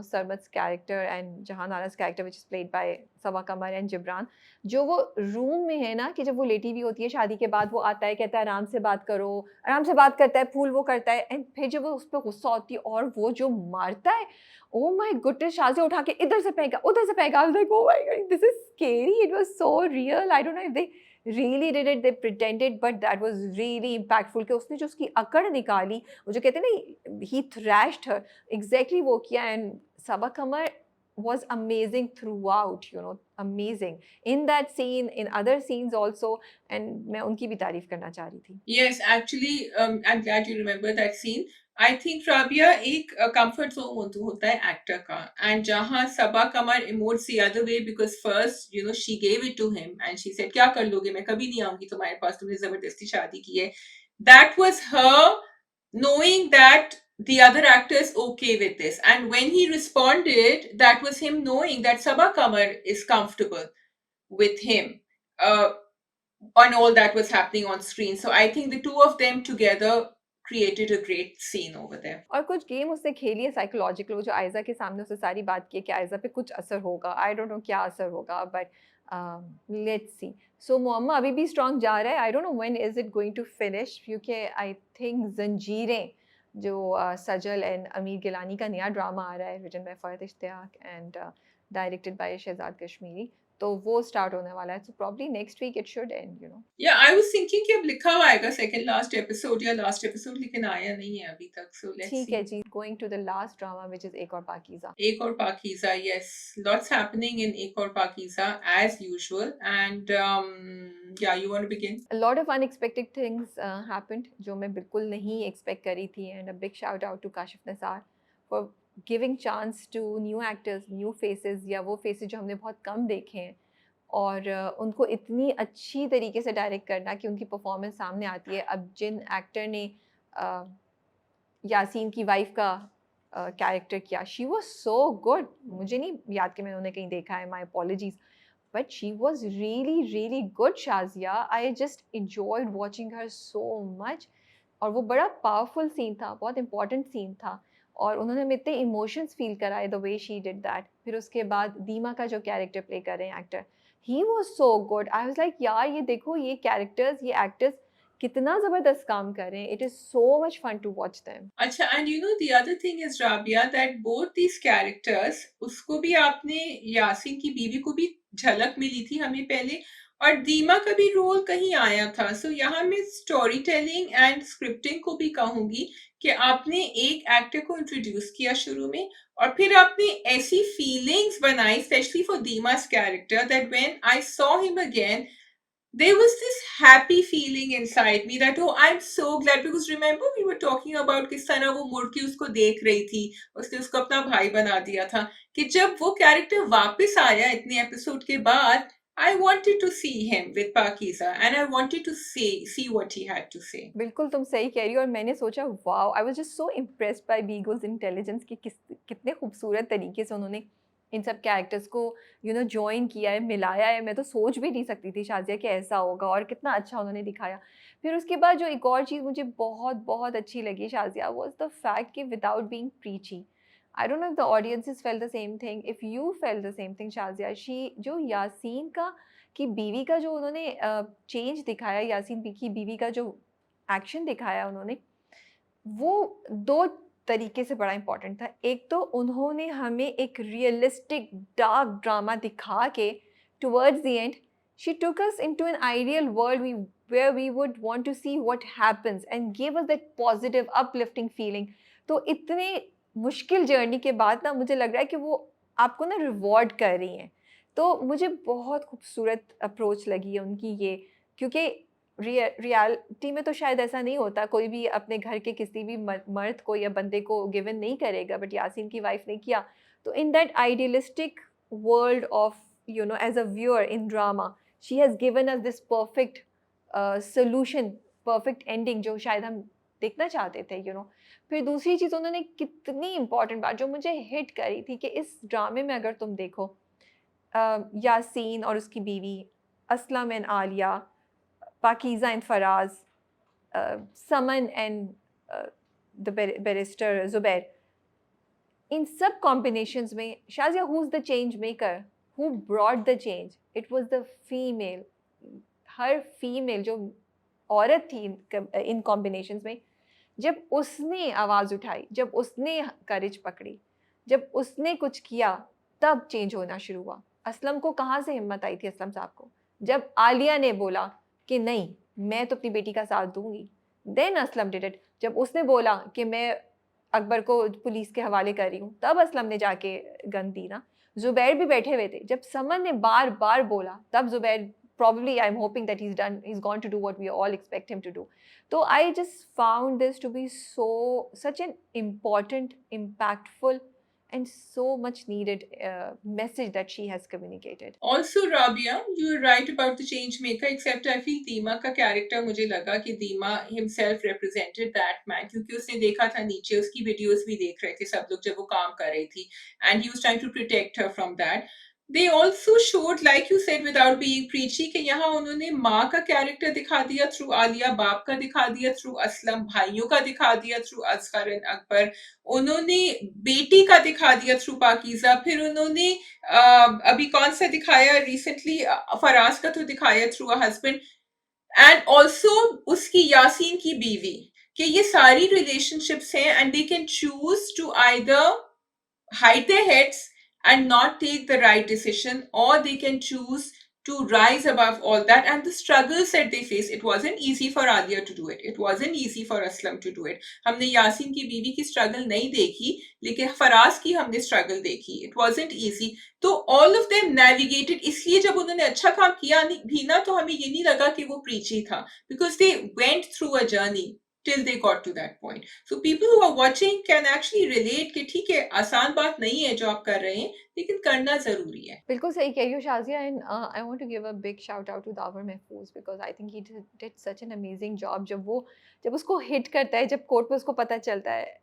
Sarmad's character and Jahan Ara's character which is played by Saba Qamar and Jibran. जो वो रूम में है ना, कि जब वो लेटी हुई होती है शादी के बाद, वो आता है कहता है आराम से बात करो, आराम से बात करता है, फूल वो करता है, एंड फिर जब वो उस पे गुस्सा होती है और वो जो मारता है, ओह माय गुडनेस! शाज़ी उठा के इधर से फेंका, उधर से फेंका। I was like, oh my God, this is scary. It was so real. I don't know if they really did it, they pretended, but that was really impactful कि उसने जो उसकी अकड़ निकाली, वो जो कहते हैं ना, ही थ्रैश्ड हर, एग्ज़ैक्टली वो किया। And Saba Qamar was amazing throughout, amazing in that scene, in other scenes also, and मैं उनकी भी तारीफ करना चाह रही थी। Yes, actually, I'm glad you remember that scene. I think Rabia एक कंफर्ट जोन होता है एक्टर का, एंड जहां Saba Qamar emotes the other way, because first you know she gave it to him and she said क्या कर लोगे, मैं कभी नहीं आऊंगी तुम्हारे पास, तुमने जबरदस्ती शादी की है. That was her knowing that the other actor is okay with this, and when he responded, that was him knowing that Sabah Kamar is comfortable with him, uh, on all that was happening on screen. So I think the two of them together created a great scene over there. और कुछ game उसने खेली है psychological, वो जो आयज़ा के सामने उसने सारी बात की है कि आयज़ा पे कुछ असर होगा, आई डोंट नो क्या असर होगा, बट लेट्स सी. सो मुअम्मा अभी भी स्ट्रॉन्ग जा रहा है. I don't know when is it going to finish, क्योंकि आई थिंक ज़ंजीरें जो सजल एंड अमीर गिलानी का नया ड्रामा आ रहा है, written by Farhat Ishtiaq and directed by Shahzad Kashmiri, तो वो स्टार्ट होने वाला है. So probably next week it should end, you know. Yeah, I was thinking कि अब लिखा हुआ आएगा second last episode या last episode, लेकिन आया नहीं है अभी तक. So let's ठीक see. है जी, going to the last drama which is एक और Pakeezah. Ek Aur Pakeeza, yes, lots happening in Ek Aur Pakeeza as usual. And yeah, you want to begin? A lot of unexpected things happened जो मैं बिल्कुल नहीं expect करी थी, and a big shout out to Kashif Nisar for giving chance to new actors, new faces, या वो faces जो हमने बहुत कम देखे हैं, और उनको इतनी अच्छी तरीके से डायरेक्ट करना कि उनकी परफॉर्मेंस सामने आती है. अब जिन एक्टर ने यासीन की वाइफ का कैरेक्टर किया, शी वॉज सो गुड. मुझे नहीं याद कि मैंने उन्हें कहीं देखा है, माई apologies, but she was really really good, Shazia. I just enjoyed watching her so much. और वो बड़ा पावरफुल सीन था, बहुत इंपॉर्टेंट सीन था, और उन्होंने हमें इतने इमोशंस फील कराए the way she did that. फिर उसके बाद दीमा का जो कैरेक्टर प्ले कर रहे हैं actor, he was so good. I was like यार ये देखो, ये कैरेक्टर्स, ये एक्टर्स कितना ज़बरदस्त काम कर रहे हैं. It is so much fun to watch them. अच्छा, and you know the other thing is Rabia, that both these characters, उसको भी आपने, यासीन की बीवी को भी झलक मिली थी हमें पहले, और दीमा का भी रोल कहीं आया था. सो यहाँ मैं स्टोरी टेलिंग एंड स्क्रिप्टिंग को भी कहूंगी कि आपने एक एक्टर को इंट्रोड्यूस किया शुरू में, और फिर आपने ऐसी फीलिंग्स बनाई, specially for Deema's character, that when I saw him again, there was this happy feeling inside me that, oh, I'm so glad, because remember we were talking about किस तरह वो मुड़ के उसको देख रही थी, उसने उसको अपना भाई बना दिया था, कि जब वो कैरेक्टर वापस आया इतने एपिसोड के बाद, I wanted to see him with Pakiza, and I wanted to see what he had to say. बिल्कुल तुम सही कह रही हो, और मैंने सोचा wow, I was just so impressed by Bego's intelligence कि कितने खूबसूरत तरीके से उन्होंने इन सब कैरेक्टर्स को जॉइन किया है, मिलाया है. मैं तो सोच भी नहीं सकती थी शाजिया कि ऐसा होगा, और कितना अच्छा उन्होंने दिखाया. फिर उसके बाद जो एक और चीज़ मुझे बहुत बहुत अच्छी लगी शाजिया, वाज द फैक्ट कि without being प्रीची, I don't know if the audiences felt the same thing, if you felt the same thing Shazia, she जो यासीन का की बीवी का जो उन्होंने चेंज दिखाया, यासीन की बीवी का जो एक्शन दिखाया उन्होंने, वो 2 तरीके से बड़ा इम्पोर्टेंट था. एक तो उन्होंने हमें एक रियलिस्टिक डार्क ड्रामा दिखा के towards the end she took us into an ideal world where we would want to see what happens and give us that positive uplifting feeling. तो इतने मुश्किल जर्नी के बाद ना मुझे लग रहा है कि वो आपको ना रिवॉर्ड कर रही हैं. तो मुझे बहुत खूबसूरत अप्रोच लगी है उनकी ये, क्योंकि रियलिटी में तो शायद ऐसा नहीं होता, कोई भी अपने घर के किसी भी मर्द को या बंदे को गिवन नहीं करेगा, बट यासीन की वाइफ ने किया. तो in that idealistic world of as a viewer in drama, she has given us this perfect solution, perfect ending जो शायद हम देखना चाहते थे. फिर दूसरी चीज़, उन्होंने कितनी इंपॉर्टेंट बात जो मुझे हिट करी थी कि इस ड्रामे में अगर तुम देखो, यासीन और उसकी बीवी, Aslam and Alia, Pakeeza and Faraz, Saman and the barrister Zubair, इन सब कॉम्बिनेशंस में Shazia, who is the change maker, who brought the change? It was the female. हर फीमेल जो औरत थी इन कॉम्बिनेशंस में, जब उसने आवाज़ उठाई, जब उसने करेज पकड़ी, जब उसने कुछ किया, तब चेंज होना शुरू हुआ. असलम को कहाँ से हिम्मत आई थी, असलम साहब को, जब आलिया ने बोला कि नहीं मैं तो अपनी बेटी का साथ दूंगी, देन असलम डिड इट. जब उसने बोला कि मैं अकबर को पुलिस के हवाले कर रही हूँ, तब असलम ने जाके गन दी ना. ज़ुबैर भी बैठे हुए थे, जब समन ने बार बार बोला, तब Zubair probably I'm hoping that he's gone to do what we all expect him to do. So I just found this to be such an important, impactful, and so much needed message that she has communicated. Also, Rabia, you are right about the change maker, except I feel दीमा का character, मुझे लगा कि दीमा himself represented that man, क्योंकि उसने देखा था नीचे, उसकी वीडियोस भी देख रहे थे सब लोग जब वो काम कर रही थी, and he was trying to protect her from that. They also showed, like you said, without being preachy, कि यहाँ उन्होंने माँ का कैरेक्टर दिखा दिया थ्रू आलिया, बाप का दिखा दिया थ्रू असलम, भाइयों का दिखा दिया थ्रू असगर एंड अकबर, उन्होंने बेटी का दिखा दिया थ्रू पाकीजा, फिर उन्होंने अभी कौन सा दिखाया रिसेंटली, फराज का तो दिखाया through a husband, and also उसकी यासीन की बीवी, कि ये सारी रिलेशनशिप्स हैं and they can choose to either hide their heads and not take the right decision, or they can choose to rise above all that. And the struggles that they face, it wasn't easy for Alia to do it, it wasn't easy for Aslam to do it. हमने यासीन की बीवी की struggle नहीं देखी, लेकिन फराज की हमने struggle देखी. It wasn't easy. तो all of them navigated. इसलिए जब उन्होंने अच्छा काम किया भी ना, तो हमें ये नहीं लगा कि वो preachy था, because they went through a journey till they got to that point. So people who are watching can actually relate कि ठीक है, आसान बात नहीं है जो आप कर रहे हैं, लेकिन करना जरूरी है. बिल्कुल सही कह रही हो Shazia, and I want to give a big shout out to Dawar Mahfooz, because I think he did such an amazing job. जब उसको हिट करता है, जब कोर्ट में उसको पता चलता है,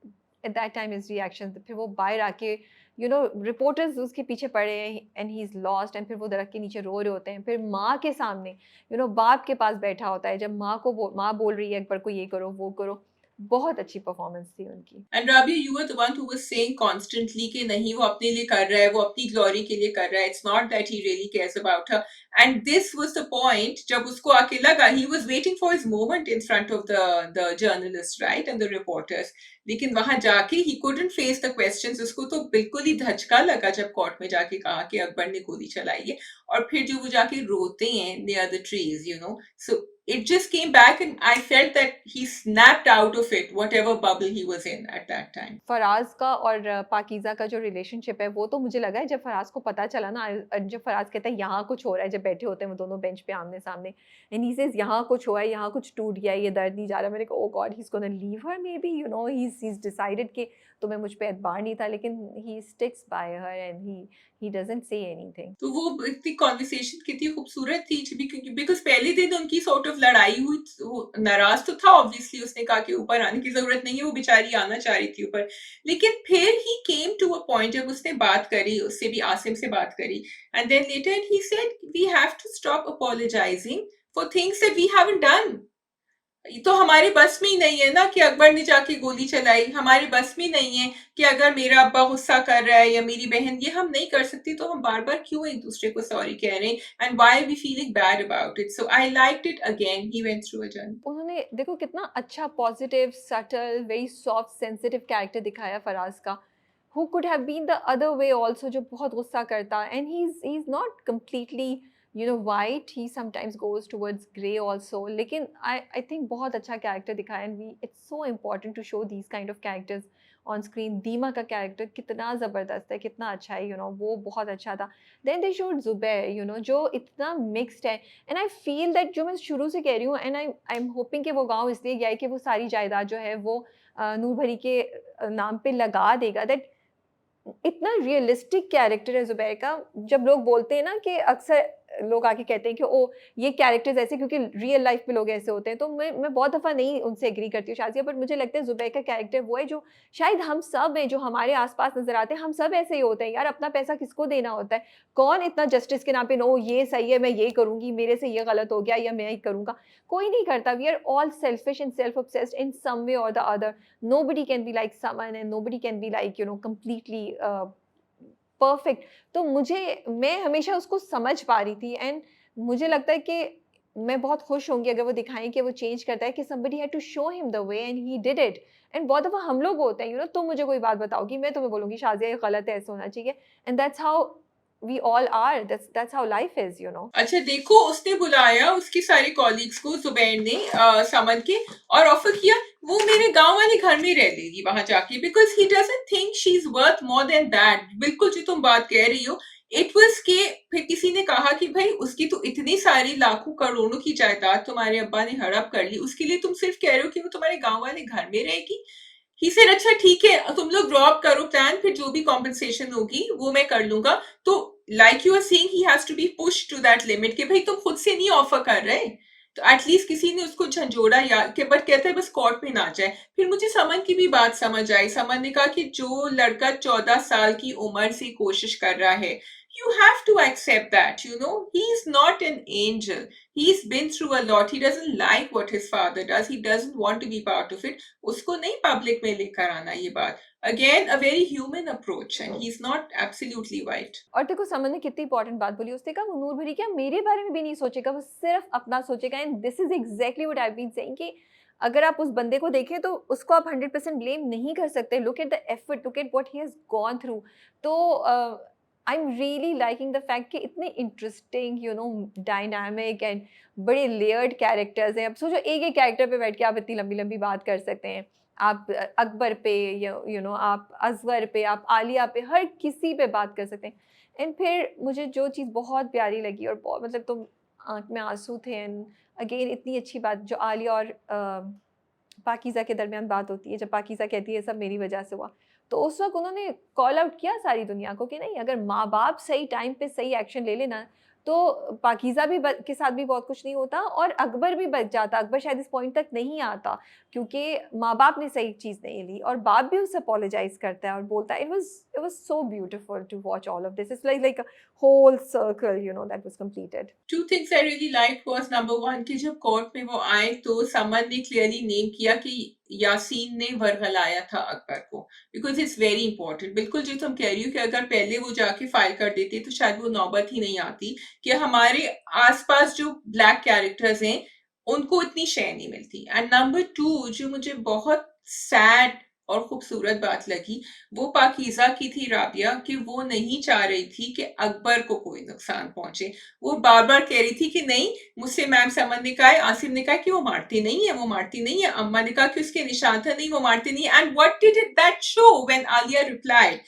at that time his reaction, फिर वो बाहर आके रिपोर्टर्स उसके पीछे पड़े हैं and he is lost, and फिर वो दरख्त के नीचे रो रहे होते हैं, फिर माँ के सामने बाप के पास बैठा होता है, जब माँ बोल रही है अकबर को ये करो वो करो. बहुत अच्छी परफॉर्मेंस थी उनकी. And Rabia, you were the one who was saying constantly कि नहीं वो अपने लिए कर रहा है, वो अपनी ग्लोरी के लिए कर रहा है. It's not that he really cares about her. And this was the point जब उसको आके लगा, he was waiting for his moment in front of the journalists, right, and the reporters. लेकिन वहां जाके he couldn't face the questions. उसको तो बिल्कुल ही धचका लगा जब कोर्ट में जाके कहा कि अकबर ने गोली चलाई है, और फिर जो वो जाके रोते हैं near the trees, so it just came back, and I felt that he snapped out of it, whatever bubble he was in at that time. Faraz का और पाकीज़ा का जो रिलेशनशिप है, वो तो मुझे लगा है जब फराज को पता चला ना, जब फराज कहता है यहाँ कुछ हो रहा है, जब बैठे होते हैं वो दोनों बेंच पे आमने सामने, एंड ही सेज यहाँ कुछ हुआ है, यहाँ कुछ टूट गया है, ये दर्द नहीं जा रहा. मैंने कहा oh god, he is gonna leave her maybe, he is decided कि तुम्हें मुझ पे एतबार नहीं था, लेकिन he sticks by her and he doesn't say anything. तो वो इतनी कॉन्वर्सेशन कितनी खूबसूरत थी, बिकॉज पहले दिन उनकी सॉर्ट ऑफ लड़ाई हुई, वो नाराज तो था ऑब्वियसली, उसने कहा कि ऊपर आने की जरूरत नहीं है, वो बेचारी आना चाह रही थी ऊपर, लेकिन फिर ही केम टू अ पॉइंट जब उसने बात करी, उससे भी आसिम से बात करी, and then later he said we have to stop apologising for things that we haven't done. तो हमारे बस में ही नहीं है ना कि अकबर ने जाके गोली चलाई, हमारे बस में नहीं है कि अगर मेरा अब्बा गुस्सा कर रहा है या मेरी बहन, ये हम नहीं कर सकती, तो हम बार बार क्यों एक दूसरे को सॉरी कह रहे हैं, and why we feeling bad about it. So I liked it again, he went through a journey. उन्होंने देखो कितना अच्छा positive, subtle, very soft, sensitive character दिखाया फराज का, who could have been the other way also, जो बहुत गुस्सा करता, and he's not completely white, he sometimes goes towards grey also, लेकिन I think बहुत अच्छा कैरेक्टर दिखाया, and it's so important to show these kind of characters on screen. दीमा का character कितना ज़बरदस्त है, कितना अच्छा है, वो बहुत अच्छा था. Then they showed Zubair, जो इतना mixed है, and I feel that जो मैं शुरू से कह रही हूँ, and I'm hoping कि वो गाँव इसलिए गया है कि वो सारी जायदाद जो है वो नूर भरी के नाम पे लगा देगा. that इतना रियलिस्टिक कैरेक्टर है ज़ुबैर का. जब लोग बोलते हैं ना कि अक्सर लोग आके कहते हैं कि ओ ये कैरेक्टर्स ऐसे क्योंकि रियल लाइफ में लोग ऐसे होते हैं, तो मैं बहुत दफ़ा नहीं उनसे एग्री करती हूँ शाज़िया, बट मुझे लगता है ज़ुबैर का कैरेक्टर वो है जो शायद हम सब हैं, जो हमारे आसपास नज़र आते हैं, हम सब ऐसे ही होते हैं यार. अपना पैसा किसको देना होता है? कौन इतना जस्टिस के नाम पे नो ये सही है, मैं ये करूँगी, मेरे से ये गलत हो गया या मैं ही करूँगा, कोई नहीं करता. We are all selfish and self obsessed in some way और the other. Nobody can be like someone and nobody can be like completely perfect. तो मैं हमेशा उसको समझ पा रही थी, एंड मुझे लगता है कि मैं बहुत खुश होंगी अगर वो दिखाएं कि वो चेंज करता है, कि somebody had to show him the way and he did it. And बहुत दफ़ा हम लोग होते हैं, तुम मुझे कोई बात बताओगी, मैं तुम्हें बोलूँगी शाज़िया ये गलत है, ऐसा होना चाहिए, and that's how we all are. That's how life is. अच्छा देखो, उसने बुलाया उसकी सारे कॉलीग्स को, जुबैर ने समन के, और ऑफर किया वो मेरे गांव वाले घर में रह लेगी वहां जाके, because he doesn't think she is worth more than that. बिल्कुल जो तुम बात कह रही हो, इट वाज के फिर किसी ने कहा कि भाई उसकी तो इतनी सारी लाखों करोड़ों की जायदाद तुम्हारे अब्बा ने हड़प कर ली, उसके लिए तुम सिर्फ कह रहे हो कि वो तुम्हारे गांव वाले घर में रहेगी। ही सेड अच्छा ठीक है तुम लोग ड्रॉप करो प्लान, फिर जो भी कॉम्पेंसेशन होगी वो मैं कर लूंगा। तो like you are saying he has to be push to that limit कि भाई तुम खुद से नहीं ऑफर कर रहे, तो एटलीस्ट किसी ने उसको झंझोड़ा या के बट कहता है बस कोर्ट में ना जाए। फिर मुझे समन की भी बात समझ आई। समन ने कहा कि जो लड़का 14 साल की उम्र से कोशिश कर रहा है, you have to accept that, you know, he's not an angel. He's been through a lot. He doesn't like what his father does. He doesn't want to be part of it. उसको नहीं public में लेकर आना ये बात। Again, a very human approach, and he's not absolutely right. और देखो समन ने कितनी इंपॉर्टेंट बात बोली, उसने कहा वो नूर भरी क्या मेरे बारे में भी नहीं सोचेगा, वो सिर्फ अपना सोचेगा। And this is exactly what I have been saying कि अगर आप उस बंदे को देखें तो उसको आप 100% ब्लेम नहीं कर सकते। Look at the effort, look at what he has gone through. तो I am really liking the fact कि इतने इंटरेस्टिंग डायनामिक एंड बड़े लेयर्ड कैरेक्टर्स हैं। अब सोचो एक एक कैरेक्टर पे बैठ के आप इतनी लंबी लंबी बात कर सकते हैं। आप अकबर पे, आप असगर पे, आप आलिया पे, हर किसी पे बात कर सकते हैं। एंड फिर मुझे जो चीज़ बहुत प्यारी लगी और बहुत मतलब तो आँख में आंसू थे। एंड अगेन इतनी अच्छी बात जो आलिया और पाकीज़ा के दरमियान बात होती है, जब पाकीज़ा कहती है सब मेरी वजह से हुआ, तो उस वक्त उन्होंने कॉल आउट किया सारी दुनिया को कि नहीं, अगर माँ बाप सही टाइम पे सही एक्शन ले लेना तो पाकीज़ा भी के साथ भी बहुत कुछ नहीं होता और अकबर भी बच जाता। अकबर शायद इस पॉइंट तक नहीं आता क्योंकि माँ बाप ने सही चीज़ नहीं ली, और बाप भी उससे अपोलोजाइज करता है और बोलता है। It was so beautiful to watch all of this. It's like a whole circle that was completed. Two things I really liked was number one कि जब कोर्ट में वो आए तो समन ने क्लियरली नेम किया कि यासीन ने वर्गलाया था अकबर को, बिकॉज इट्स वेरी इंपॉर्टेंट। बिल्कुल जो तुम कह रही हो कि अगर पहले वो जाके फाइल कर देते तो शायद वो नौबत ही नहीं आती कि हमारे आसपास जो ब्लैक कैरेक्टर्स हैं उनको इतनी शय नहीं मिलती। एंड नंबर टू जो मुझे बहुत सैड और खूबसूरत बात लगी वो पाकीज़ा की थी, राबिया, कि वो नहीं चाह रही थी कि अकबर को कोई नुकसान पहुंचे। वो बार बार कह रही थी कि नहीं, मुझसे मैम समन ने कहा है, आसिम ने कहा कि वो मारती नहीं है, वो मारती नहीं है, अम्मा ने कहा कि उसके निशान था, नहीं वो मारती नहीं है। And what did it that show when Alia replied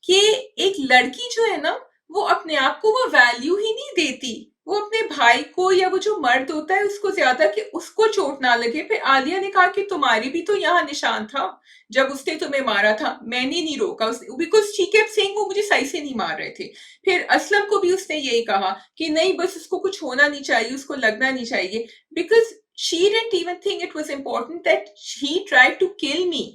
कि एक लड़की जो है ना वो अपने आप को वो वैल्यू ही नहीं देती, वो अपने भाई को या वो जो मर्द होता है उसको ज्यादा कि उसको चोट ना लगे। फिर आलिया ने कहा कि तुम्हारी भी तो यहाँ निशान था जब उसने तुम्हें मारा था, मैंने नहीं रोका बिकॉज शी केप्ट सेइंग वो मुझे सही से नहीं मार रहे थे। फिर असलम को भी उसने यही कहा कि नहीं बस उसको कुछ होना नहीं चाहिए, उसको लगना नहीं चाहिए, because she didn't even think it was important that he tried to kill me,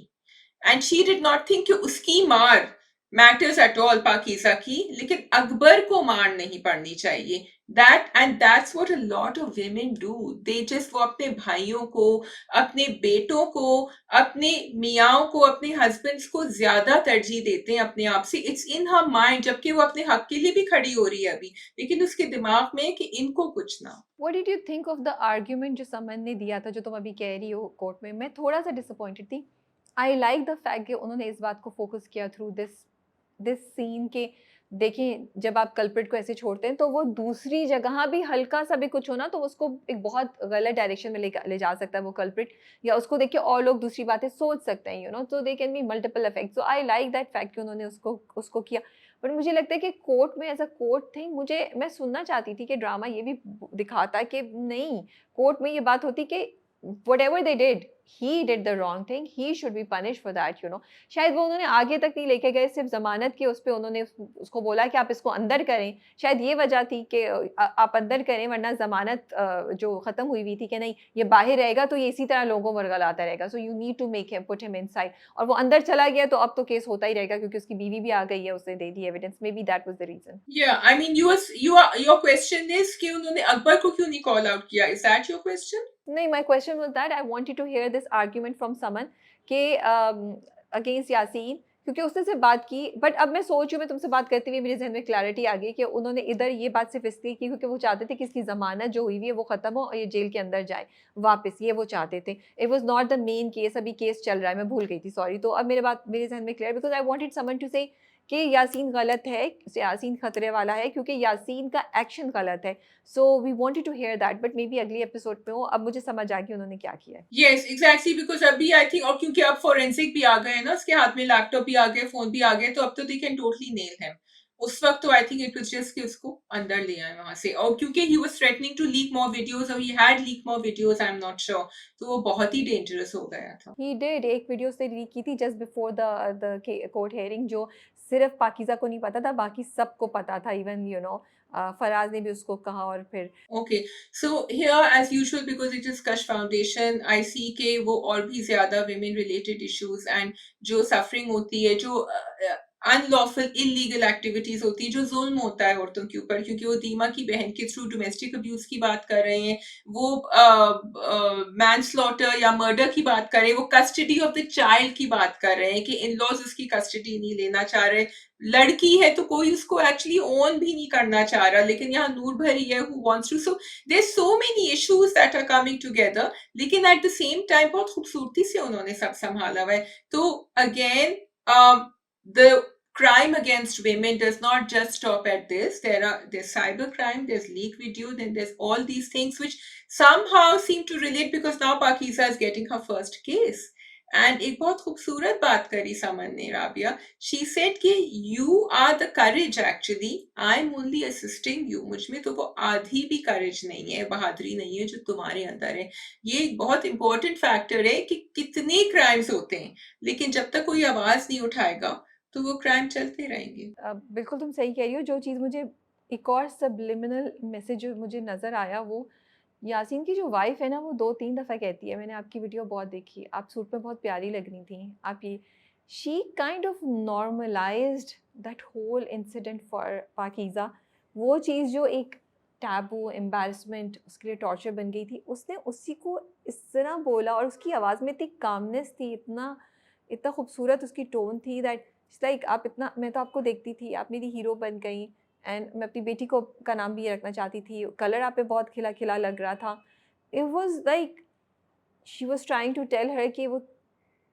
and she did not think कि उसकी मार मैटर्स एट ऑल पाकीज़ा की, लेकिन अकबर को मार नहीं पड़नी चाहिए। That and that's what a lot of women do, they just वो अपने भाइयों को, अपने बेटों को, अपने मियाओं को, अपने हस्बैंड्स को ज्यादा तरजीह देते हैं अपने आप से। इट्स इन हर माइंड, जबकि वो अपने हक के लिए भी खड़ी हो रही है अभी, लेकिन उसके दिमाग में है कि इनको कुछ ना। What did you think of the argument जो समन ने दिया था, जो तुम अभी कह रही हो कोर्ट में? मैं थोड़ा सा डिसअपॉइंटेड थी। आई लाइक द फैक्ट कि उन्होंने इस बात को फोकस किया थ्रू दिस दिस सीन के देखें, जब आप कल्प्रिट को ऐसे छोड़ते हैं तो वो दूसरी जगह भी हल्का सा भी कुछ होना तो उसको एक बहुत गलत डायरेक्शन में ले जा सकता है वो कल्प्रिट, या उसको देख के और लोग दूसरी बातें सोच सकते हैं, तो they can be multiple effect. So I like that fact कि उन्होंने उसको उसको किया। बट मुझे लगता है कि कोर्ट में एज अ कोर्ट थिंग मैं सुनना चाहती थी कि ड्रामा ये भी दिखाता कि नहीं, कोर्ट में ये बात होती कि whatever they did, he did the wrong thing, he should be punished for that, शायद वो उन्होंने आगे तक नहीं लेके गए, सिर्फ जमानत के उस पे उन्होंने उसको बोला कि आप इसको अंदर करें। शायद ये वजह थी कि आप अंदर करें, वरना जमानत जो खत्म हुई थी कि नहीं ये बाहर रहेगा तो ये इसी तरह लोगों को वर्गलाता रहेगा, so you need to make him put him inside. और वो अंदर चला गया तो अब तो केस होता ही रहेगा क्योंकि उसकी बीवी भी आ गई है, उसने दे दी evidence. Maybe that was the reason. Yeah, I mean your question is कि उन्होंने अकबर को क्यों नहीं कॉल आउट किया? Is that your question? नहीं, my question was that I wanted to hear this argument from Saman के अगेंस्ट यासीन, क्योंकि उसने से बात की। बट अब मैं सोच रही हूँ, मैं तुमसे बात करते हुए मेरे जहन में क्लैरिटी आ गई कि उन्होंने इधर ये बात सिर्फ इसलिए की क्योंकि वो चाहते थे कि इसकी जमानत जो हुई हुई है वो खत्म हो और ये जेल के अंदर जाए वापस, ये वो चाहते थे। It was not the main case. अभी केस चल रहा है, मैं भूल गई थी, सॉरी। तो अब मेरे जहन में clear, because I wanted Saman to say कि यासीन गलत है, यासीन खतरे वाला है क्योंकि यासीन का एक्शन गलत है। So we wanted to hear that, but maybe अगली एपिसोड में हो। अब मुझे समझ आ गई उन्होंने क्या किया है। Yes, exactly, because अभी I think, और क्योंकि अब फोरेंसिक भी आ गए हैं ना, उसके हाथ में लैपटॉप भी आ गए, फोन भी आ गए, तो अब तो they can totally nail him. उस वक्त तो I think it was just कि उसको अंदर ले आए वहां से, और क्योंकि he was threatening to leak more videos, और he had leaked more videos, I am not sure, तो वो बहुत ही डेंजरस हो गया था। ही डिड, एक वीडियो उसने लीक की थी just before the court hearing, जो सिर्फ पाकीज़ा को नहीं पता था, बाकी सबको पता था, इवन फराज ने भी उसको कहा। और फिर Okay, so here as usual, because it is Kash Foundation, I see के वो और भी ज्यादा women related issues and जो suffering होती है, जो अनलॉफुल इलीगल एक्टिविटीज होती है, जो जुल्म होता है औरतों के ऊपर, क्योंकि वो दीमा की बहन के थ्रू डोमेस्टिक अब्यूज की बात कर रहे हैं, वो मैनस्लॉटर या मर्डर की बात कर रहे हैं, वो कस्टडी ऑफ द चाइल्ड की बात कर रहे हैं कि इन लॉज उसकी कस्टडी नहीं लेना चाह रहे, लड़की है तो कोई उसको एक्चुअली ओन भी नहीं करना चाह रहा, लेकिन यहाँ नूर भरी है who wants to, so there so many issues that are coming together, लेकिन एट द सेम टाइम बहुत खूबसूरती से उन्होंने सब संभाला हुआ है। तो again the crime against women does not just stop at this. There's cyber crime, there's leak video, then there's all these things which somehow seem to relate, because now Pakiza is getting her first case. And एक बहुत खूबसूरत बात करी समन ने, Rabia, she said कि you are the courage actually, I'm only assisting you, मुझ में तो वो आधी भी courage नहीं है, बहादुरी नहीं है जो तुम्हारे अंदर है। ये एक बहुत important factor है कि कितने crimes होते हैं, लेकिन जब तक कोई आवाज नहीं उठाएगा तो वो क्राइम चलते रहेंगे। बिल्कुल तुम सही कह रही हो। जो चीज़ मुझे एक और सबलिमिनल मैसेज जो मुझे नज़र आया, वो यासीन की जो वाइफ है ना, वो 2-3 दफ़ा कहती है, मैंने आपकी वीडियो बहुत देखी, आप सूट में बहुत प्यारी लग रही थी, आप ये, she kind of normalised that whole incident for Pakeeza. वो चीज़ जो एक टैबू, एम्बैरसमेंट, उसके लिए टॉर्चर बन गई थी, उसने उसी को इस तरह बोला, और उसकी आवाज़ में इतनी कामनेस थी, इतना इतना खूबसूरत उसकी टोन थी, दैट लाइक आप इतना, मैं तो आपको देखती थी, आप मेरी हीरो बन गई, एंड मैं अपनी बेटी को का नाम भी ये रखना चाहती थी, कलर आप पे बहुत खिला खिला लग रहा था। It was like she was trying to tell her कि वो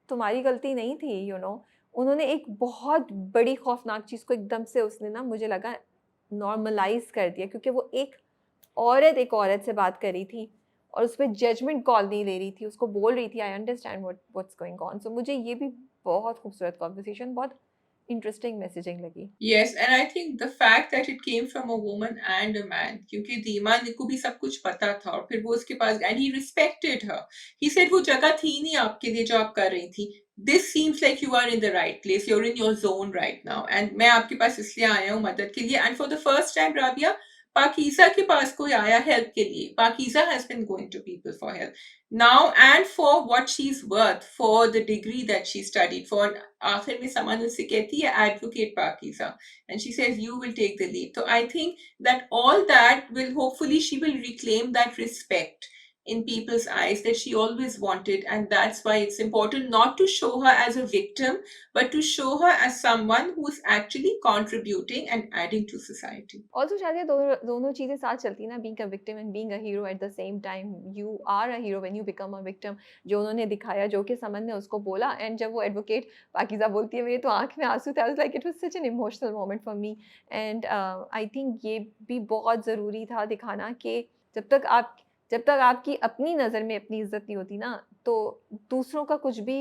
तुम्हारी गलती नहीं थी, उन्होंने एक बहुत बड़ी खौफनाक चीज़ को एकदम से उसने ना, मुझे लगा, नॉर्मलाइज कर दिया, क्योंकि वो एक औरत से बात कर रही थी और उस पर जजमेंट कॉल नहीं ले रही थी, उसको बोल रही थी I understand what's going on. So मुझे ये भी बहुत खूबसूरत कॉन्वर्सेशन, बहुत इंटरेस्टिंग मैसेजिंग लगी। Yes, and I think the fact that it came from a woman and a man, क्योंकि धीमा को भी सब कुछ पता था, और फिर वो उसके पास, and he respected her. He said वो जगह थी नहीं आपके लिए जो आप कर रही थी. This seems like you are in the right place. You're in your zone right now. And मैं आपके पास इसलिए आया हूँ मदद के लिए. And for the first time, Rabia, Pakeezah के पास कोई आया हेल्प के लिए. Pakeezah has been going to people for help. Now, and for what she's worth, for the degree that she studied for, आखिर में समन उससे कहती है advocate Pakiza, and she says you will take the lead. So I think that all that will, hopefully she will reclaim that respect in people's eyes that she always wanted, and that's why it's important not to show her as a victim, but to show her as someone who's actually contributing and adding to society. Also शायद ये दोनों चीज़ें साथ चलती ना, being a victim and being a hero at the same time. You are a hero when you become a victim, जो उन्होंने दिखाया, जो कि समन ने उसको बोला, एंड जब वो एडवोकेट पाकीज़ा बोलती है, मेरे तो आँख में आंसू थे, I was like it was such an emotional moment for me. And I think ये भी बहुत ज़रूरी था दिखाना कि जब तक आपकी अपनी नज़र में अपनी इज्जत नहीं होती ना, तो दूसरों का कुछ भी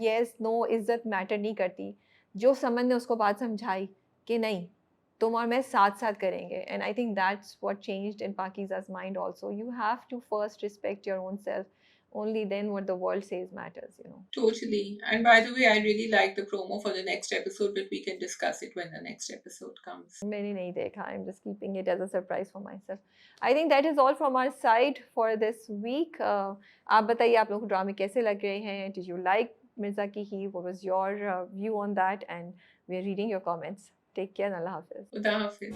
येस नो इज्जत मैटर नहीं करती। जो समन ने उसको बात समझाई कि नहीं, तुम और मैं साथ साथ करेंगे, and I think that's what changed in Pakeeza's mind also. You have to first respect your own self, only then what the world says matters. Totally. And by the way, I really like the promo for the next episode, but we can discuss it when the next episode comes. मैंने नहीं देखा, I'm just keeping it as a surprise for myself. I think that is all from our side for this week. आप बताइए, आप लोगों को ड्रामे कैसे लग रहे हैं? Did you like Mirza Ki He? What was your view on that? And we're reading your comments. Take care and Allah Hafiz. Khuda Hafiz.